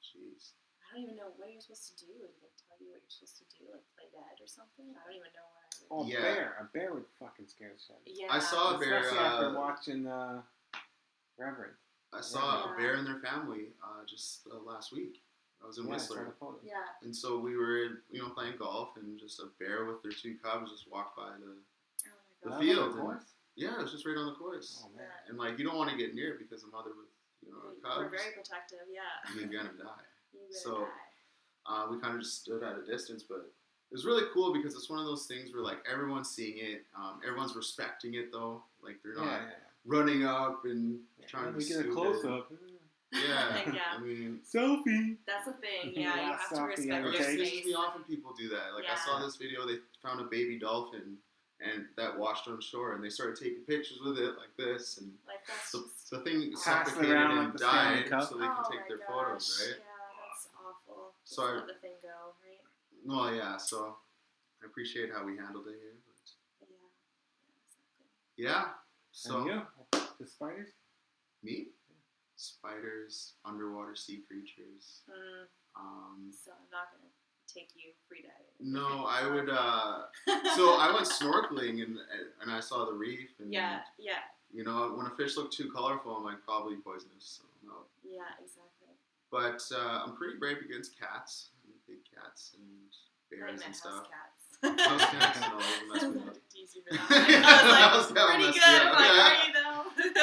[SPEAKER 2] Jeez.
[SPEAKER 4] I don't even know what you're supposed to do. Do they tell you what you're supposed to do? Like play dead or something? I don't even know what I would
[SPEAKER 3] Oh,
[SPEAKER 2] Yeah.
[SPEAKER 3] a bear would fucking scare the shit.
[SPEAKER 4] Yeah.
[SPEAKER 2] I saw a bear.
[SPEAKER 3] Especially after watching Reverend.
[SPEAKER 2] I saw
[SPEAKER 4] Yeah.
[SPEAKER 2] a bear and their family just last week. I was in
[SPEAKER 3] Yeah, I saw
[SPEAKER 2] Whistler,
[SPEAKER 3] the photos.
[SPEAKER 4] Yeah.
[SPEAKER 2] and so we were, playing golf, and just a bear with their 2 cubs just walked by the.
[SPEAKER 4] Oh
[SPEAKER 2] The
[SPEAKER 4] my
[SPEAKER 3] Was that
[SPEAKER 4] god.
[SPEAKER 2] field.
[SPEAKER 3] on the course?
[SPEAKER 2] Yeah, it was just right on the course,
[SPEAKER 3] Oh man.
[SPEAKER 2] and like you don't want to get near it because a mother with cubs,
[SPEAKER 4] We're very protective, yeah.
[SPEAKER 2] you're gonna die.
[SPEAKER 4] You're gonna
[SPEAKER 2] So-
[SPEAKER 4] die.
[SPEAKER 2] We kind of just stood at a distance, but it was really cool because it's one of those things where like everyone's seeing it, everyone's respecting it though. Like they're not
[SPEAKER 3] Yeah.
[SPEAKER 2] running up and trying to
[SPEAKER 3] We get a
[SPEAKER 2] scoop
[SPEAKER 3] close
[SPEAKER 2] it.
[SPEAKER 3] up.
[SPEAKER 2] Yeah,
[SPEAKER 4] Yeah.
[SPEAKER 2] I mean,
[SPEAKER 3] Selfie.
[SPEAKER 4] That's the thing, yeah. You
[SPEAKER 3] Yeah,
[SPEAKER 4] have to
[SPEAKER 3] selfie
[SPEAKER 4] respect
[SPEAKER 3] every
[SPEAKER 4] their
[SPEAKER 3] day.
[SPEAKER 2] it
[SPEAKER 4] space.
[SPEAKER 2] pisses me off when people do that. Like I saw this video, they found a baby dolphin and that washed on shore, and they started taking pictures with it like this, and
[SPEAKER 4] Like that's
[SPEAKER 2] so
[SPEAKER 4] just...
[SPEAKER 2] the thing
[SPEAKER 3] Passing
[SPEAKER 2] suffocated
[SPEAKER 3] around like
[SPEAKER 2] and
[SPEAKER 3] the Stanley
[SPEAKER 2] died,
[SPEAKER 3] Cup.
[SPEAKER 2] so they can
[SPEAKER 4] oh
[SPEAKER 2] take
[SPEAKER 4] my
[SPEAKER 2] their
[SPEAKER 4] gosh.
[SPEAKER 2] photos, right?
[SPEAKER 4] Yeah, that's awful. Just
[SPEAKER 2] So I-
[SPEAKER 4] let the thing go, right?
[SPEAKER 2] Well, yeah. So I appreciate how we handled it here. But
[SPEAKER 4] Yeah. Exactly.
[SPEAKER 2] yeah. So
[SPEAKER 3] And you? The spiders?
[SPEAKER 2] me, spiders, underwater sea creatures.
[SPEAKER 4] So I'm not gonna take you free diving.
[SPEAKER 2] No, I would. So I went snorkeling and I saw the reef and
[SPEAKER 4] Yeah.
[SPEAKER 2] when a fish looked too colorful, I'm like probably poisonous. So no.
[SPEAKER 4] Yeah, exactly.
[SPEAKER 2] But I'm pretty brave against cats, big cats and bears and stuff.
[SPEAKER 4] House cats.
[SPEAKER 2] House cats, no, those mess me up.
[SPEAKER 4] Tease you for that. I was like,
[SPEAKER 2] That
[SPEAKER 4] pretty
[SPEAKER 2] messed
[SPEAKER 4] good.
[SPEAKER 2] me up.
[SPEAKER 4] Like,
[SPEAKER 2] Yeah.
[SPEAKER 4] are you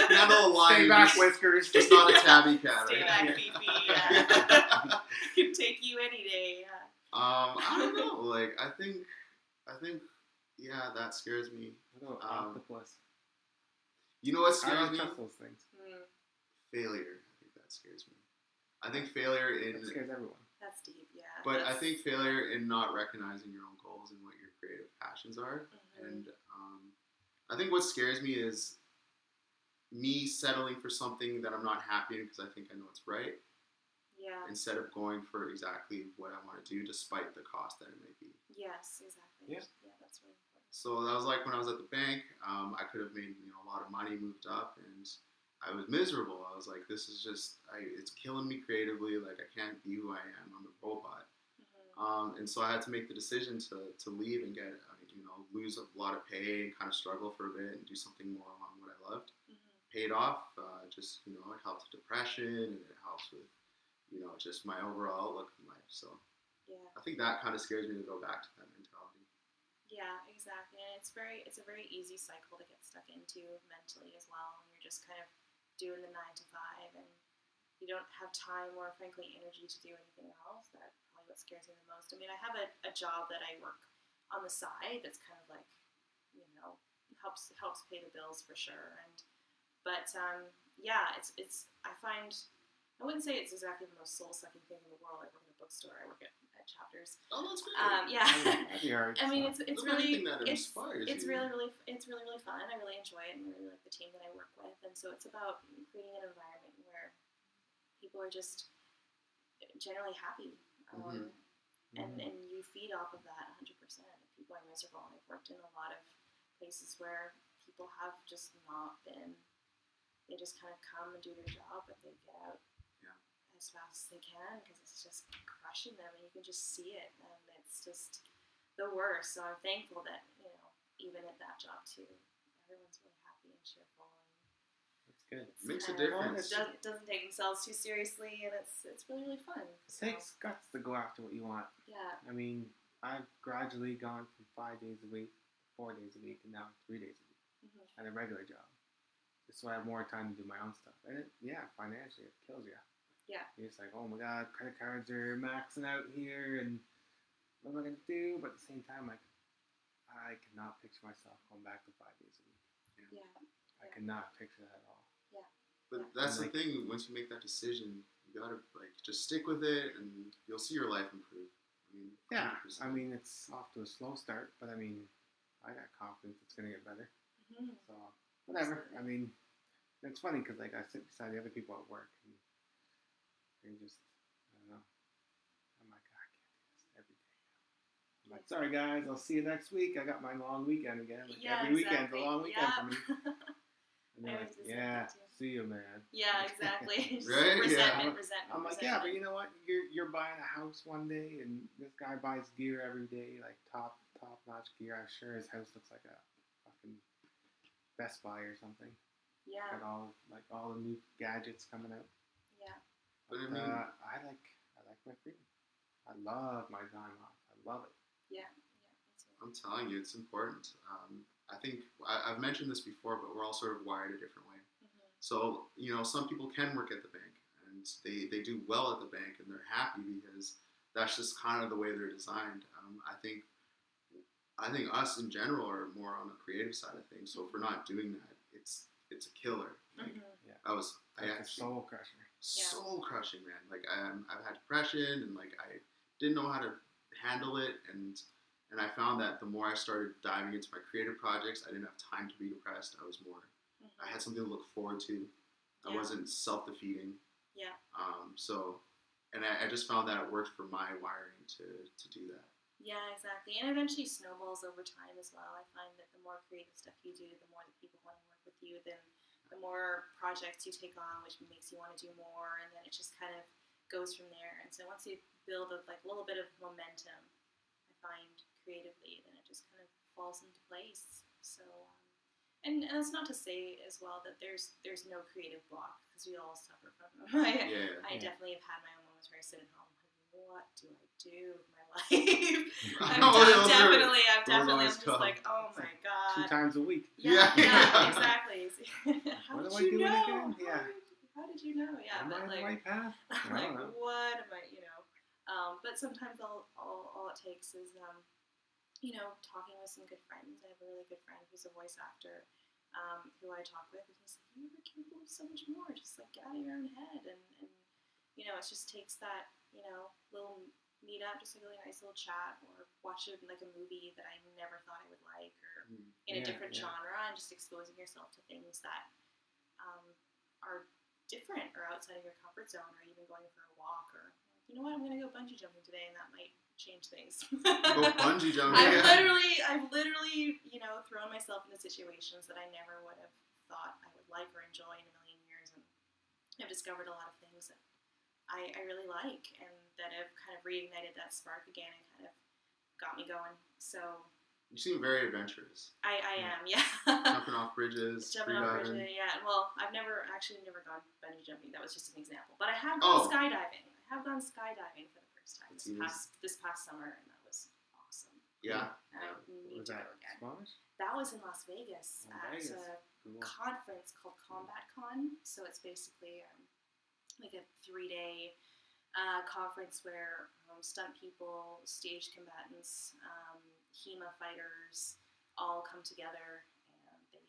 [SPEAKER 4] though?
[SPEAKER 2] Handle a lion,
[SPEAKER 3] Stay back,
[SPEAKER 2] just,
[SPEAKER 3] Whiskers.
[SPEAKER 2] just not a tabby cat.
[SPEAKER 4] Stay
[SPEAKER 2] right?
[SPEAKER 4] back, Fifi. Yeah. Could take you any day. Yeah.
[SPEAKER 2] I don't know. Like I think, yeah, that scares me.
[SPEAKER 3] No, octopus.
[SPEAKER 2] You know what
[SPEAKER 3] I
[SPEAKER 2] scares
[SPEAKER 3] don't
[SPEAKER 2] me?
[SPEAKER 3] trust those things.
[SPEAKER 2] Failure. I think that scares me. I think failure in,
[SPEAKER 3] That scares everyone.
[SPEAKER 4] That's deep. Yeah.
[SPEAKER 2] but I
[SPEAKER 4] That's-
[SPEAKER 2] think failure in not recognizing your own goals and what your creative passions are.
[SPEAKER 4] Mhm.
[SPEAKER 2] And I think what scares me is me settling for something that I'm not happy in because I think I know it's right,
[SPEAKER 4] Yeah.
[SPEAKER 2] instead of going for exactly what I want to do, despite the cost that it may be.
[SPEAKER 4] Yes. Exactly.
[SPEAKER 3] Yeah.
[SPEAKER 4] Yeah. That's really important.
[SPEAKER 2] So that was like when I was at the bank. I could have made a lot of money, moved up, and I was miserable. I was like, this is just, it's killing me creatively. Like I can't be who I am. I'm a robot.
[SPEAKER 4] Mhm.
[SPEAKER 2] And so I had to make the decision to leave and get, lose a lot of pay and kind of struggle for a bit and do something more along what I loved.
[SPEAKER 4] Mhm.
[SPEAKER 2] Paid off. It helps with depression and it helps with, just my overall outlook in life. So
[SPEAKER 4] Yeah.
[SPEAKER 2] I think that kind of scares me to go back to that mentality.
[SPEAKER 4] Yeah, exactly. And it's a very easy cycle to get stuck into mentally as well when you're just kind of doing the 9 to 5 and you don't have time or frankly energy to do anything else. That's probably what scares me the most. I mean, I have a job that I work on the side that's kind of like, helps pay the bills for sure. But I wouldn't say it's exactly the most soul-sucking thing in the world. I work in a bookstore. I work at Chapters.
[SPEAKER 2] Oh, that's great.
[SPEAKER 4] Yeah.
[SPEAKER 3] That'd be hard.
[SPEAKER 4] I mean, it's
[SPEAKER 2] Look
[SPEAKER 4] really
[SPEAKER 2] anything that
[SPEAKER 4] it's
[SPEAKER 2] inspires
[SPEAKER 4] it's
[SPEAKER 2] you.
[SPEAKER 4] really fun. I really enjoy it, and I really like the team that I work with. And so it's about creating an environment where people are just generally happy,
[SPEAKER 2] Mhm.
[SPEAKER 4] and you feed off of that 100%. If people are miserable, and I've worked in a lot of places where people have just not been. They just kind of come and do their job, but they get out as fast as they can because it's just crushing them, and you can just see it, and it's just the worst. So I'm thankful that even at that job too, everyone's really happy and cheerful.
[SPEAKER 3] That's Good.
[SPEAKER 4] It's
[SPEAKER 2] Makes a
[SPEAKER 4] kind of-
[SPEAKER 2] difference.
[SPEAKER 4] Doesn't take themselves too seriously, and it's really, really fun.
[SPEAKER 3] It
[SPEAKER 4] So,
[SPEAKER 3] takes guts to go after what you want.
[SPEAKER 4] yeah.
[SPEAKER 3] I mean, I've gradually gone from 5 days a week, 4 days a week, and now 3 days a week
[SPEAKER 4] Mhm.
[SPEAKER 3] at a regular job. Just so I have more time to do my own stuff. And financially, it kills you.
[SPEAKER 4] Yeah.
[SPEAKER 3] You're just like, oh my god, credit cards are maxing out here, and what am I going to do? But at the same time, like, I cannot picture myself going back to 5 days a week.
[SPEAKER 4] Yeah.
[SPEAKER 3] I cannot picture that at all.
[SPEAKER 2] But that's the thing. Once you make that decision, you gotta like just stick with it, and you'll see your life improve. I mean,
[SPEAKER 3] Yeah,
[SPEAKER 2] 100%.
[SPEAKER 3] I mean, it's off to a slow start, but I mean, I got confidence it's going to get better.
[SPEAKER 4] Mhm.
[SPEAKER 3] So, whatever. I mean, it's funny because, like, I sit beside the other people at work, and they just, I don't know. I'm like, I can't do this every day now. I'm like, sorry, guys, I'll see you next week. I got my long weekend again. Like, every weekend's a long weekend for me. And they're
[SPEAKER 4] I
[SPEAKER 3] like,
[SPEAKER 4] was the same
[SPEAKER 3] yeah,
[SPEAKER 4] way, too.
[SPEAKER 3] see you, man.
[SPEAKER 4] Yeah, exactly. Just
[SPEAKER 2] Right?
[SPEAKER 4] Resentment.
[SPEAKER 3] I'm like, yeah, but you know what? You're buying a house one day, and this guy buys gear every day, like top notch gear. I'm sure his house looks like a fucking Best Buy or something.
[SPEAKER 4] Yeah.
[SPEAKER 3] Got all the new gadgets coming out.
[SPEAKER 4] Yeah.
[SPEAKER 2] But I
[SPEAKER 3] But,
[SPEAKER 2] mean-
[SPEAKER 3] I like my freedom. I love my time off. I love it.
[SPEAKER 4] Yeah. That's it.
[SPEAKER 2] I'm telling you, it's important. I think I've mentioned this before, but we're all sort of wired a different way.
[SPEAKER 4] Mhm.
[SPEAKER 2] So, some people can work at the bank, and they do well at the bank, and they're happy because that's just kind of the way they're designed. I think us in general are more on the creative side of things. So if we're not doing that, it's a killer. Like,
[SPEAKER 4] Mhm.
[SPEAKER 3] It's a soul crusher.
[SPEAKER 2] soul crushing, man. Like I've had depression, and like I didn't know how to handle it, and I found that the more I started diving into my creative projects, I didn't have time to be depressed. I
[SPEAKER 4] Mhm.
[SPEAKER 2] had something to look forward to. I
[SPEAKER 4] Yeah.
[SPEAKER 2] wasn't self-defeating.
[SPEAKER 4] Yeah.
[SPEAKER 2] And I just found that it worked for my wiring to do that.
[SPEAKER 4] Yeah, exactly. And eventually snowballs over time as well. I find that the more creative stuff you do, the more that people want to work with you, then the more projects you take on, which makes you want to do more, and then it just kind of goes from there. And so once you build a little bit of momentum, I find creatively, then it just kind of falls into place. So, and that's not to say as well that there's no creative block, because we all suffer from them. I definitely have had my own moments where I sit at home like, what do I do with my life? I'm definitely I'm just
[SPEAKER 2] tough.
[SPEAKER 4] like, oh my god.
[SPEAKER 3] 2 times a week.
[SPEAKER 2] Yeah.
[SPEAKER 4] Exactly. How
[SPEAKER 3] What
[SPEAKER 4] did
[SPEAKER 3] am I
[SPEAKER 4] you
[SPEAKER 3] doing
[SPEAKER 4] know?
[SPEAKER 3] again? Yeah.
[SPEAKER 4] How did you know? Yeah,
[SPEAKER 3] Am I
[SPEAKER 4] but
[SPEAKER 3] on the
[SPEAKER 4] like,
[SPEAKER 3] right path? I
[SPEAKER 4] like
[SPEAKER 3] don't know.
[SPEAKER 4] what am I? But sometimes all it takes is talking with some good friends. I have a really good friend who's a voice actor, who I talk with, and he's like, "You're capable of so much more. Just like get out of your own head." And it just takes that little meet up, just like a really nice little chat, or watch a movie that I never thought I would like, or in a different genre, and just exposing yourself to things that are different or outside of your comfort zone, or even going for a walk, or you know what, I'm gonna go bungee jumping today, and that might change things.
[SPEAKER 2] Go bungee jumping.
[SPEAKER 4] I've literally thrown myself into situations that I never would have thought I would like or enjoy in a million years, and I've discovered a lot of things that I really like, and that have kind of reignited that spark again and kind of got me going. So
[SPEAKER 2] You seem very adventurous.
[SPEAKER 4] I am, yeah.
[SPEAKER 2] Jumping off bridges,
[SPEAKER 4] Jumping off
[SPEAKER 2] freediving.
[SPEAKER 4] bridges, yeah. Well, I've never gone bungee jumping. That was just an example. But I have gone skydiving. I have gone skydiving for the first time this past summer, and that was awesome.
[SPEAKER 2] Yeah.
[SPEAKER 4] And I need
[SPEAKER 3] Was
[SPEAKER 4] to
[SPEAKER 3] that
[SPEAKER 4] go again.
[SPEAKER 3] Smallish?
[SPEAKER 4] That was in Las Vegas at
[SPEAKER 3] Vegas.
[SPEAKER 4] a
[SPEAKER 3] Cool.
[SPEAKER 4] conference called Combat Con. So it's basically like a 3-day conference where stunt people, stage combatants, HEMA fighters all come together, and they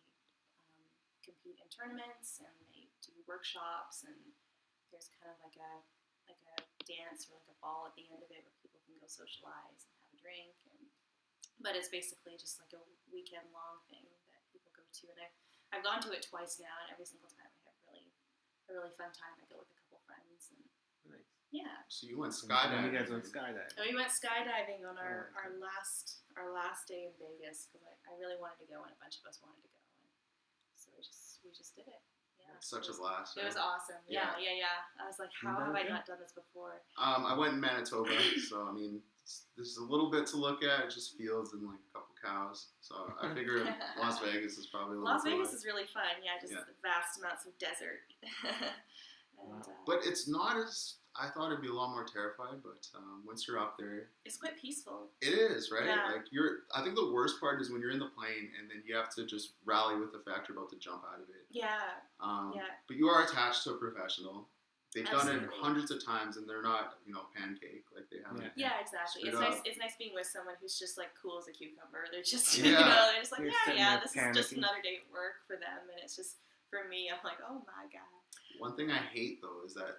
[SPEAKER 4] compete in tournaments, and they do workshops, and there's kind of like a dance or like a ball at the end of it where people can go socialize and have a drink, but it's basically just like a weekend long thing that people go to, and I've gone to it twice now, and every single time I have a really fun time. I go with a couple friends, and
[SPEAKER 3] Nice.
[SPEAKER 4] yeah.
[SPEAKER 2] So you went
[SPEAKER 3] And
[SPEAKER 2] skydiving.
[SPEAKER 3] you guys went skydiving.
[SPEAKER 4] And we went skydiving on our
[SPEAKER 3] okay.
[SPEAKER 4] last day in Vegas, because I really wanted to go, and a bunch of us wanted to go, and so we just did it. Yeah.
[SPEAKER 2] It's such a blast.
[SPEAKER 4] It was
[SPEAKER 2] right?
[SPEAKER 4] awesome. Yeah. I was like, how have I not done this before?
[SPEAKER 2] I went in Manitoba, so I mean, there's a little bit to look at. It's just fields and like a couple cows. So I figure Las Vegas is probably a little.
[SPEAKER 4] Las Vegas
[SPEAKER 2] cooler.
[SPEAKER 4] is really fun. Yeah, just vast amounts of desert. And,
[SPEAKER 2] But it's not as I thought it'd be a lot more terrified. But once you're up there,
[SPEAKER 4] it's quite peaceful.
[SPEAKER 2] it is right.
[SPEAKER 4] Yeah.
[SPEAKER 2] Like I think the worst part is when you're in the plane and then you have to just rally with the fact you're about to jump out of it.
[SPEAKER 4] Yeah.
[SPEAKER 2] But you are attached to a professional. They've done it
[SPEAKER 4] Absolutely.
[SPEAKER 2] hundreds of times, and they're not, pancake like they have.
[SPEAKER 4] Yeah, exactly.
[SPEAKER 2] Straight
[SPEAKER 4] It's
[SPEAKER 2] up.
[SPEAKER 4] nice. It's nice being with someone who's just like cool as a cucumber. They're just,
[SPEAKER 2] Yeah.
[SPEAKER 4] they're just like,
[SPEAKER 3] You're
[SPEAKER 4] yeah,
[SPEAKER 3] sitting
[SPEAKER 4] yeah.
[SPEAKER 3] there
[SPEAKER 4] This is just
[SPEAKER 3] panicking.
[SPEAKER 4] another day at work for them, and it's just for me. I'm like, oh my god.
[SPEAKER 2] One thing I hate though is that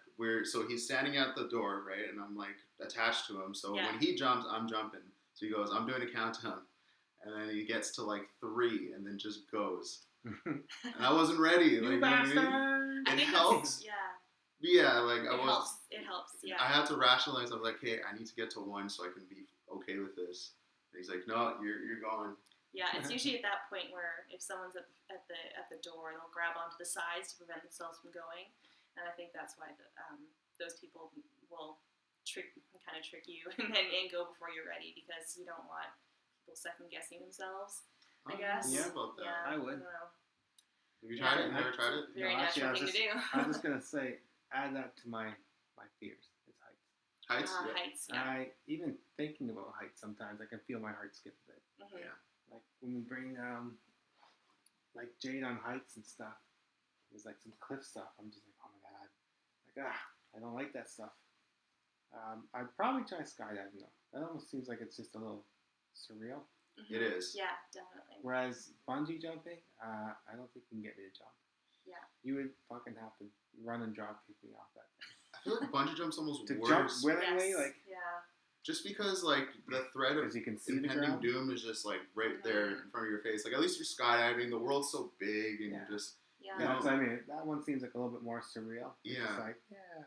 [SPEAKER 2] he's standing at the door, right, and I'm like attached to him. So
[SPEAKER 4] Yeah.
[SPEAKER 2] when he jumps, I'm jumping. So he goes, I'm doing a countdown, and then he gets to like 3, and then just goes. And I wasn't ready. Like,
[SPEAKER 3] You
[SPEAKER 2] you know what I mean?
[SPEAKER 3] bastard!
[SPEAKER 4] I
[SPEAKER 2] It
[SPEAKER 4] think
[SPEAKER 2] helps.
[SPEAKER 4] Yeah.
[SPEAKER 2] Yeah, like I
[SPEAKER 4] It
[SPEAKER 2] was.
[SPEAKER 4] helps. It helps. Yeah.
[SPEAKER 2] I had to rationalize. I was like, hey, I need to get to 1 so I can be okay with this. And he's like, no, you're going.
[SPEAKER 4] Yeah, it's usually at that point where if someone's at the door, they'll grab onto the sides to prevent themselves from going, and I think that's why those people will kind of trick you and go before you're ready, because you don't want people second guessing themselves. I guess.
[SPEAKER 2] Yeah, about that.
[SPEAKER 4] Yeah,
[SPEAKER 3] I would.
[SPEAKER 4] don't know.
[SPEAKER 2] Have you tried it? You never tried it?
[SPEAKER 4] Very
[SPEAKER 3] No, actually,
[SPEAKER 4] natural thing to do.
[SPEAKER 3] I was just gonna say, add that to my fears. It's heights.
[SPEAKER 2] Heights? Yeah.
[SPEAKER 4] Heights. Yeah.
[SPEAKER 3] Even thinking about heights, sometimes I can feel my heart skip a bit.
[SPEAKER 4] Mhm.
[SPEAKER 2] Yeah.
[SPEAKER 3] Like when we bring like Jade on heights and stuff, there's like some cliff stuff. I'm just like, oh my god, like I don't like that stuff. I'd probably try skydiving though. That almost seems like it's just a little surreal.
[SPEAKER 2] It is.
[SPEAKER 4] Yeah, definitely.
[SPEAKER 3] Whereas bungee jumping, I don't think you can get me to jump.
[SPEAKER 4] Yeah.
[SPEAKER 3] You would fucking have to run and drop me off that thing.
[SPEAKER 2] I feel like bungee jump's almost
[SPEAKER 3] To
[SPEAKER 2] worse.
[SPEAKER 3] jump willingly,
[SPEAKER 4] Yes.
[SPEAKER 3] like
[SPEAKER 4] Yeah.
[SPEAKER 2] Just because, like, the threat of
[SPEAKER 3] because you can see the
[SPEAKER 2] impending
[SPEAKER 3] ground.
[SPEAKER 2] doom is just, like, right there in front of your face. Like, at least you're skydiving. The world's so big, and
[SPEAKER 3] Yeah.
[SPEAKER 2] you're just...
[SPEAKER 4] Yeah.
[SPEAKER 3] Yeah, that's what I mean. That one seems like a little bit more surreal. It's
[SPEAKER 2] Yeah.
[SPEAKER 3] just like, yeah.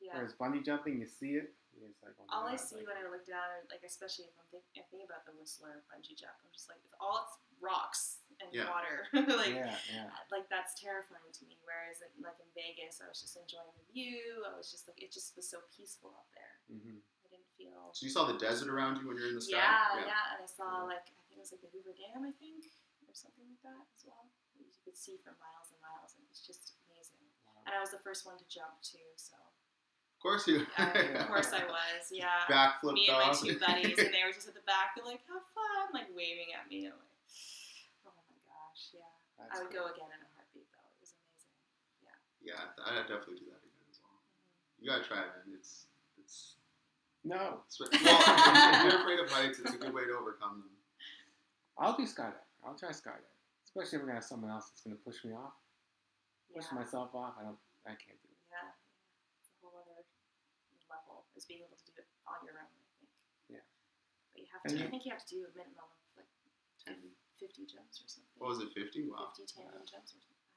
[SPEAKER 4] Yeah.
[SPEAKER 3] Whereas bungee jumping, you see it. It's like, oh my
[SPEAKER 4] All I
[SPEAKER 3] God,
[SPEAKER 4] see
[SPEAKER 3] like,
[SPEAKER 4] when I look down, like especially if I think about the Whistler bungee jump, I'm just like, it's rocks and
[SPEAKER 2] Yeah.
[SPEAKER 4] water. Like,
[SPEAKER 3] yeah.
[SPEAKER 4] like that's terrifying to me. Whereas like in Vegas, I was just enjoying the view. I was just like, it just was so peaceful up there.
[SPEAKER 3] Mm-hmm.
[SPEAKER 4] I didn't feel.
[SPEAKER 2] So you saw the desert around you when you're in the sky?
[SPEAKER 4] Yeah, and I saw like I think it was like the Hoover Dam, I think, or something like that as well. You could see for miles and miles, and it was just amazing. And I was the first one to jump too, so.
[SPEAKER 2] Of course you...
[SPEAKER 4] Of course I was, yeah.
[SPEAKER 2] Backflipped
[SPEAKER 4] Me and my
[SPEAKER 2] off.
[SPEAKER 4] 2 buddies, and they were just at the back. They're like, "Have fun!" Like waving at me. I'm like, "Oh my gosh, yeah."
[SPEAKER 3] That's
[SPEAKER 4] I would
[SPEAKER 3] cool.
[SPEAKER 4] go again in a heartbeat, though. It was amazing.
[SPEAKER 2] Yeah, I'd definitely do that again as well. You gotta try it, man. It's
[SPEAKER 3] No,
[SPEAKER 2] well, if you're afraid of heights, it's a good way to overcome them.
[SPEAKER 3] I'll do skydiving. I'll try skydiving. Especially if we're gonna have someone else that's gonna push me off.
[SPEAKER 4] Yeah,
[SPEAKER 3] Pushing myself off, I can't do it.
[SPEAKER 4] yeah. It's a whole other level, is being able to do it on your own. I think.
[SPEAKER 3] Yeah.
[SPEAKER 4] But you have
[SPEAKER 3] And
[SPEAKER 4] to. I
[SPEAKER 3] you-
[SPEAKER 4] think you have to do a minimum of like
[SPEAKER 2] 10.
[SPEAKER 4] 50 jumps or something.
[SPEAKER 2] What was it, 50? Wow.
[SPEAKER 4] 50 tandem jumps or something.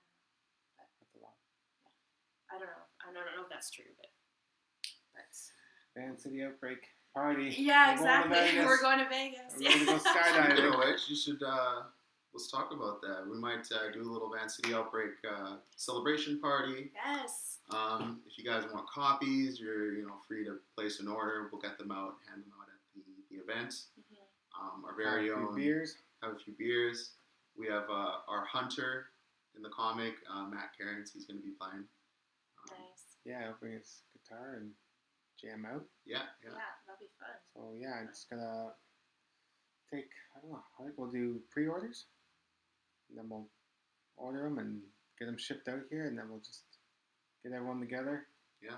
[SPEAKER 3] That's a lot.
[SPEAKER 4] I don't know. I don't know if that's true, but.
[SPEAKER 3] Van City Outbreak party.
[SPEAKER 4] Yeah,
[SPEAKER 3] We're going to
[SPEAKER 4] exactly.
[SPEAKER 3] Vegas.
[SPEAKER 4] We're going to Vegas.
[SPEAKER 3] We're gonna go skydiving.
[SPEAKER 2] Speaking of which, you should let's talk about that. We might do a little Van City Outbreak celebration party.
[SPEAKER 4] Yes.
[SPEAKER 2] If you guys want copies, you're free to place an order. We'll get them out, hand them out at the event.
[SPEAKER 4] Mm-hmm.
[SPEAKER 2] Our very
[SPEAKER 3] Have a few
[SPEAKER 2] own
[SPEAKER 3] beers.
[SPEAKER 2] Have a few beers. We have our hunter in the comic, Matt Cairns. He's going to be playing.
[SPEAKER 4] Nice.
[SPEAKER 3] Yeah, I'll bring his guitar and jam out.
[SPEAKER 2] Yeah.
[SPEAKER 4] Yeah, that'll be fun.
[SPEAKER 3] So yeah, I'm just gonna take. I don't know. I think we'll do pre-orders, and then we'll order them and get them shipped out here, and then we'll just get everyone together.
[SPEAKER 2] Yeah.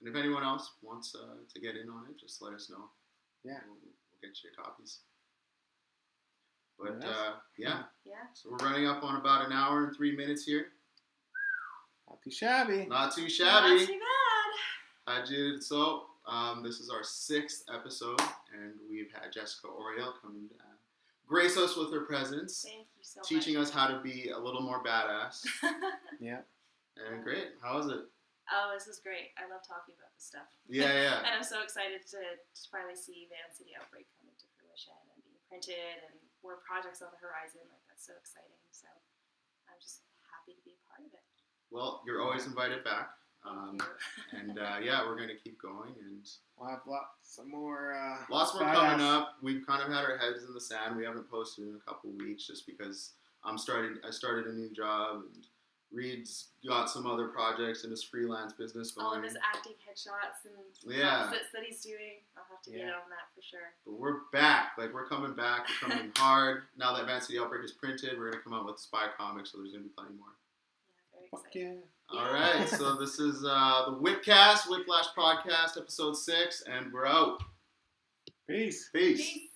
[SPEAKER 2] And if anyone else wants to get in on it, just let us know.
[SPEAKER 3] Yeah.
[SPEAKER 2] We'll get you copies. But
[SPEAKER 3] Yeah.
[SPEAKER 4] Yeah.
[SPEAKER 2] so we're running up on about an hour and 3 minutes here.
[SPEAKER 3] Not too shabby.
[SPEAKER 2] Not too
[SPEAKER 4] Not
[SPEAKER 2] shabby.
[SPEAKER 4] too bad.
[SPEAKER 2] Hi, Jude. So this is our 6th episode, and we've had Jessica Oriel come and grace us with her presence,
[SPEAKER 4] Thank you so
[SPEAKER 2] teaching
[SPEAKER 4] much.
[SPEAKER 2] us how to be a little more badass.
[SPEAKER 3] Yeah.
[SPEAKER 2] And great. How was it?
[SPEAKER 4] Oh, this is great. I love talking about this stuff.
[SPEAKER 2] Yeah.
[SPEAKER 4] And I'm so excited to finally see Van City Outbreak coming to fruition and being printed and more projects on the horizon. Like, that's so exciting. So I'm just happy to be a part of it.
[SPEAKER 2] Well, you're always invited back. And yeah, we're gonna keep going, and
[SPEAKER 3] We'll have some more.
[SPEAKER 2] lots more
[SPEAKER 3] badass-
[SPEAKER 2] coming up. We've kind of had our heads in the sand. We haven't posted in a couple weeks just because I started a new job, and Reed's got some other projects in his freelance business going.
[SPEAKER 4] All of his acting headshots and
[SPEAKER 2] Yeah.
[SPEAKER 4] composites that he's doing. I'll have to get
[SPEAKER 3] Yeah.
[SPEAKER 4] on that for sure.
[SPEAKER 2] But we're back. Like, we're coming back. We're coming hard. Now that Advanced City Outbreak is printed, we're going to come out with Spy Comics, so there's going to be plenty more.
[SPEAKER 4] Yeah, very
[SPEAKER 3] Fuck
[SPEAKER 4] excited.
[SPEAKER 3] yeah.
[SPEAKER 2] All right, so this is the Whipcast, Whiplash Podcast, Episode 6, and we're out.
[SPEAKER 3] Peace.
[SPEAKER 2] Peace.
[SPEAKER 4] Peace.